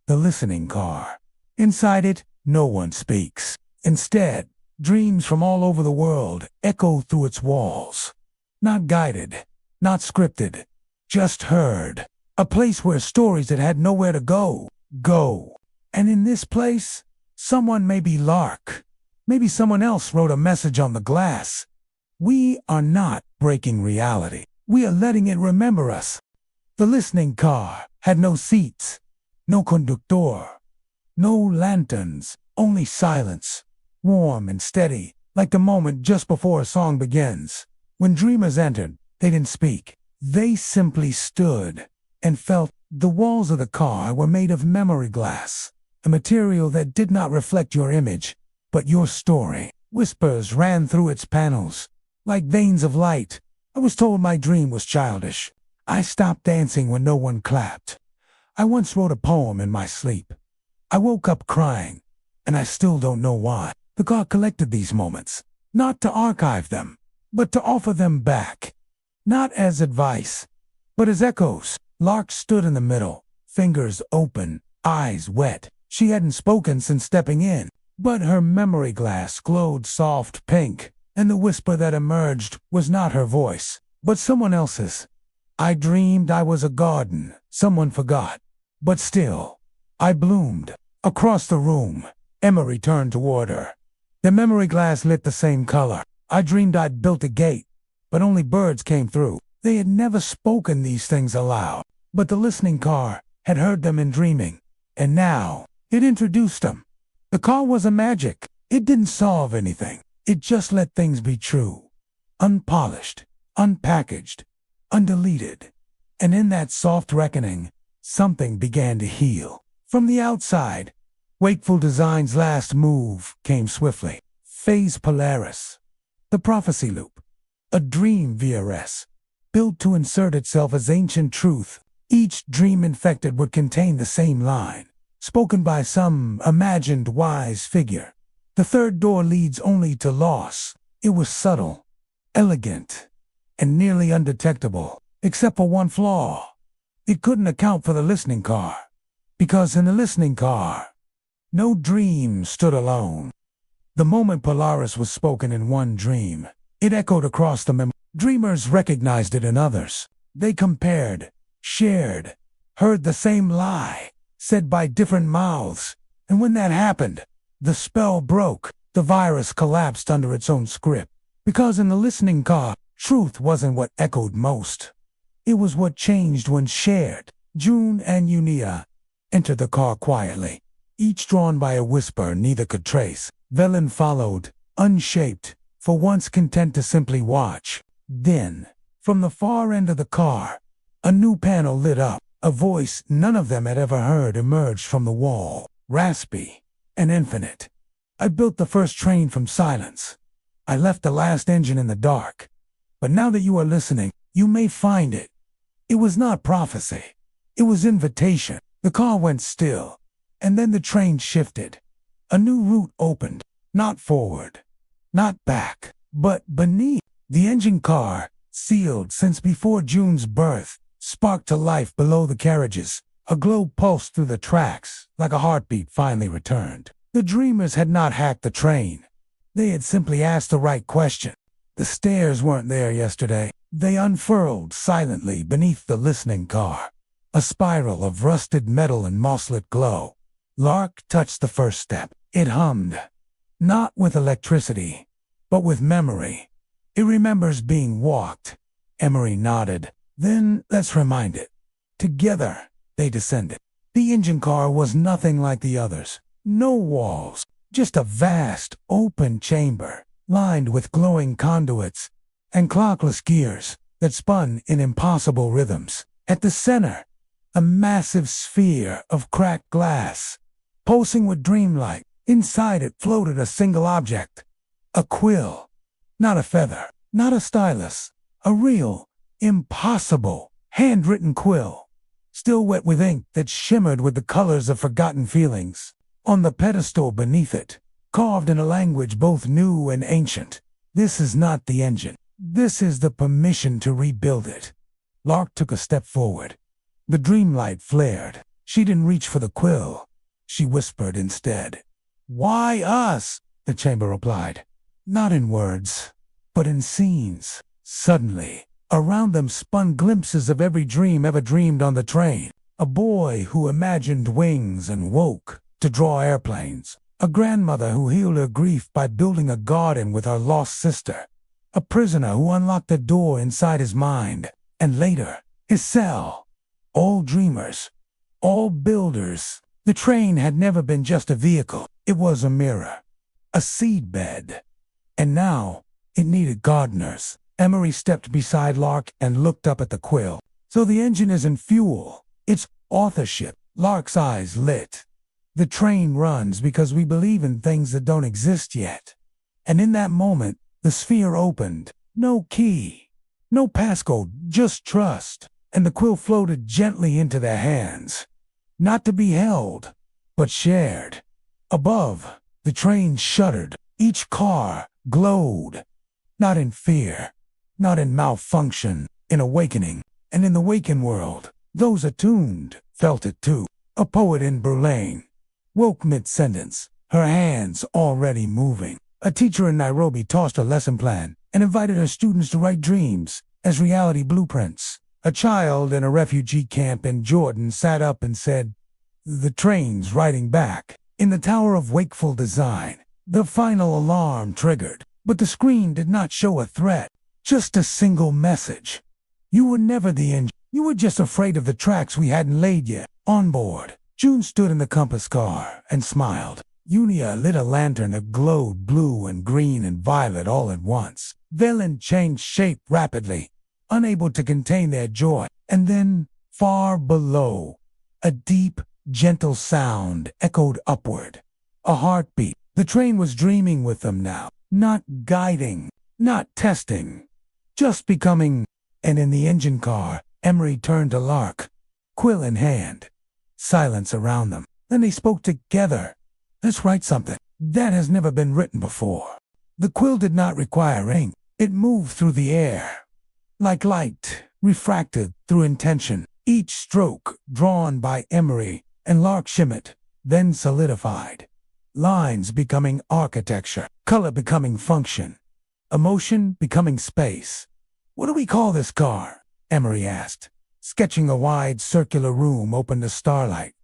the listening car. Inside it, no one speaks. Instead, dreams from all over the world echo through its walls. Not guided, not scripted, just heard. A place where stories that had nowhere to go. And in this place, someone may be Lark. Maybe someone else wrote a message on the glass. We are not breaking reality. We are letting it remember us. The listening car had no seats, no conductor, no lanterns, only silence, warm and steady, like the moment just before a song begins. When dreamers entered, they didn't speak. They simply stood and felt. The walls of the car were made of memory glass, a material that did not reflect your image, but your story. Whispers ran through its panels, like veins of light. I was told my dream was childish. I stopped dancing when no one clapped. I once wrote a poem in my sleep. I woke up crying, and I still don't know why. The car collected these moments, not to archive them, but to offer them back. Not as advice, but as echoes. Lark stood in the middle, fingers open, eyes wet. She hadn't spoken since stepping in, but her memory glass glowed soft pink, and the whisper that emerged was not her voice, but someone else's. I dreamed I was a garden someone forgot, but still, I bloomed. Across the room, Emery turned toward her. The memory glass lit the same color. I dreamed I'd built a gate, but only birds came through. They had never spoken these things aloud, but the listening car had heard them in dreaming, and now it introduced them. The car was a magic. It didn't solve anything. It just let things be true, unpolished, unpackaged, undeleted. And in that soft reckoning, something began to heal. From the outside, Wakeful Design's last move came swiftly. Phase Polaris, the prophecy loop, a dream VRS, built to insert itself as ancient truth. Each dream infected would contain the same line, spoken by some imagined wise figure. The third door leads only to loss. It was subtle, elegant, and nearly undetectable, except for one flaw. It couldn't account for the listening car, because in the listening car, no dream stood alone. The moment Polaris was spoken in one dream, it echoed across the memory. Dreamers recognized it in others. They compared, shared, heard the same lie, said by different mouths. And when that happened, the spell broke. The virus collapsed under its own script. Because in the listening car, truth wasn't what echoed most. It was what changed when shared. June and Unia entered the car quietly, each drawn by a whisper neither could trace. Velen followed, unshaped, for once content to simply watch. Then, from the far end of the car, a new panel lit up. A voice none of them had ever heard emerged from the wall, raspy and infinite. I built the first train from silence. I left the last engine in the dark. But now that you are listening, you may find it. It was not prophecy. It was invitation. The car went still, and then the train shifted. A new route opened, not forward, not back, but beneath. The engine car, sealed since before June's birth, sparked to life below the carriages. A glow pulsed through the tracks, like a heartbeat finally returned. The dreamers had not hacked the train. They had simply asked the right question. The stairs weren't there yesterday. They unfurled silently beneath the listening car, a spiral of rusted metal and mosslit glow. Lark touched the first step. It hummed, Not with electricity, but with memory. It remembers being walked. Emery nodded. Then let's remind it. Together, they descended. The engine car was nothing like the others. No walls, just a vast, open chamber, lined with glowing conduits and clockless gears that spun in impossible rhythms. At the center, a massive sphere of cracked glass, pulsing with dreamlike. Inside it floated a single object, a quill. Not a feather, not a stylus, a real, impossible, handwritten quill, still wet with ink that shimmered with the colors of forgotten feelings. On the pedestal beneath it, carved in a language both new and ancient, this is not the engine. This is the permission to rebuild it. Lark took a step forward. The dreamlight flared. She didn't reach for the quill. She whispered instead. "Why us?" the chamber replied. Not in words, but in scenes. Suddenly, around them spun glimpses of every dream ever dreamed on the train. A boy who imagined wings and woke to draw airplanes. A grandmother who healed her grief by building a garden with her lost sister. A prisoner who unlocked a door inside his mind, and later, his cell. All dreamers, all builders. The train had never been just a vehicle. It was a mirror, a seedbed. And now, it needed gardeners. Emery stepped beside Lark and looked up at the quill. So the engine isn't fuel, it's authorship. Lark's eyes lit. The train runs because we believe in things that don't exist yet. And in that moment, the sphere opened. No key, no passcode, just trust. And the quill floated gently into their hands. Not to be held, but shared. Above, the train shuddered. Each car glowed. Not in fear, not in malfunction, in awakening. And in the waking world, those attuned felt it too. A poet in Berlin woke mid-sentence, her hands already moving. A teacher in Nairobi tossed a lesson plan and invited her students to write dreams as reality blueprints. A child in a refugee camp in Jordan sat up and said, "The train's writing back." In the Tower of Wakeful Design, the final alarm triggered, but the screen did not show a threat, just a single message. You were never the engine. You were just afraid of the tracks we hadn't laid yet. On board, June stood in the compass car and smiled. Unia lit a lantern that glowed blue and green and violet all at once. Velen changed shape rapidly, unable to contain their joy. And then, far below, a deep, gentle sound echoed upward. A heartbeat. The train was dreaming with them now. Not guiding, not testing, just becoming. And in the engine car, Emery turned to Lark, quill in hand. Silence around them. Then they spoke together. "Let's write something that has never been written before." The quill did not require ink. It moved through the air, like light, refracted through intention. Each stroke drawn by Emery and Lark shimmered, then solidified. Lines becoming architecture, color becoming function, emotion becoming space. "What do we call this car?" Emery asked. Sketching a wide circular room open to starlight.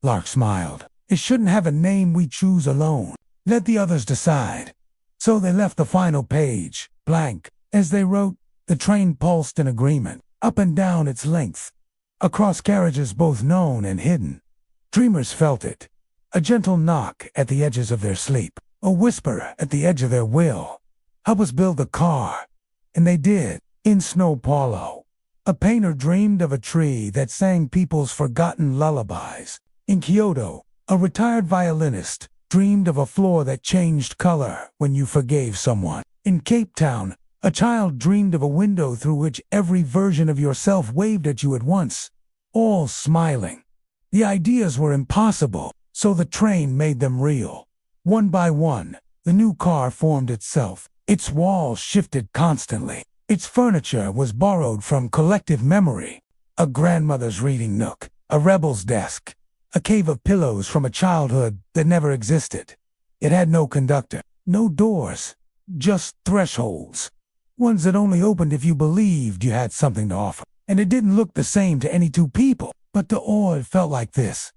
Lark smiled. "It shouldn't have a name we choose alone. Let the others decide." So they left the final page blank. As they wrote, the train pulsed in agreement, up and down its length, across carriages both known and hidden. Dreamers felt it. A gentle knock at the edges of their sleep, a whisper at the edge of their will. "Help us build the car." And they did, in Snow Paulo. A painter dreamed of a tree that sang people's forgotten lullabies. In Kyoto, a retired violinist dreamed of a floor that changed color when you forgave someone. In Cape Town, a child dreamed of a window through which every version of yourself waved at you at once, all smiling. The ideas were impossible, so the train made them real. One by one, the new car formed itself. Its walls shifted constantly. Its furniture was borrowed from collective memory. A grandmother's reading nook, a rebel's desk, a cave of pillows from a childhood that never existed. It had no conductor, no doors, just thresholds. Ones that only opened if you believed you had something to offer. And it didn't look the same to any two people, but to all it felt like this.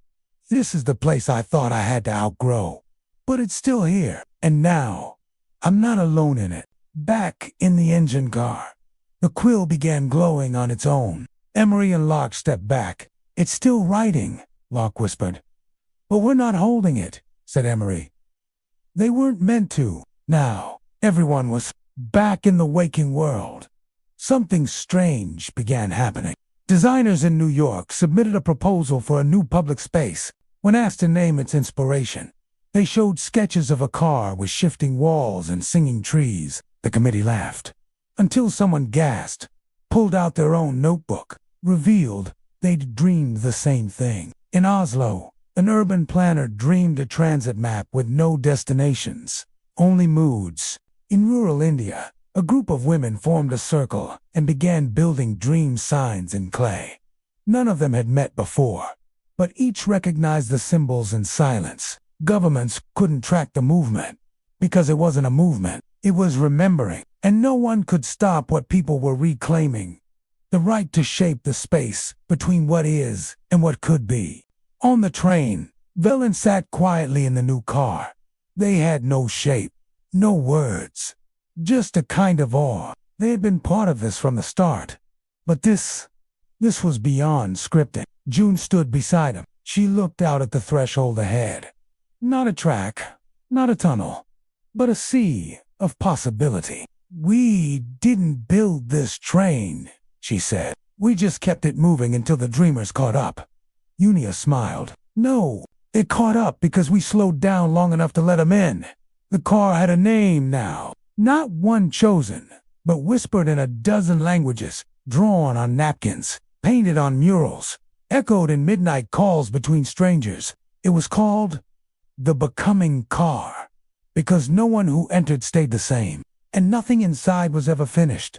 This is the place I thought I had to outgrow. But it's still here. And now, I'm not alone in it. Back in the engine car, the quill began glowing on its own. Emery and Locke stepped back. It's still writing, Locke whispered. But we're not holding it, said Emery. They weren't meant to. Now, everyone was back in the waking world. Something strange began happening. Designers in New York submitted a proposal for a new public space. When asked to name its inspiration, they showed sketches of a car with shifting walls and singing trees. The committee laughed, until someone gasped, pulled out their own notebook, revealed they'd dreamed the same thing. In Oslo, an urban planner dreamed a transit map with no destinations, only moods. In rural India, a group of women formed a circle and began building dream signs in clay. None of them had met before, but each recognized the symbols in silence. Governments couldn't track the movement, because it wasn't a movement, it was remembering, and no one could stop what people were reclaiming. The right to shape the space between what is and what could be. On the train, Velen sat quietly in the new car. They had no shape, no words, just a kind of awe. They had been part of this from the start. But this was beyond scripting. June stood beside him. She looked out at the threshold ahead. Not a track, not a tunnel, but a sea of possibility. We didn't build this train, she said. We just kept it moving until the dreamers caught up. Unia smiled. No, it caught up because we slowed down long enough to let 'em in. The car had a name now. Not one chosen, but whispered in a dozen languages, drawn on napkins, painted on murals, echoed in midnight calls between strangers. It was called the Becoming Car, because no one who entered stayed the same, and nothing inside was ever finished.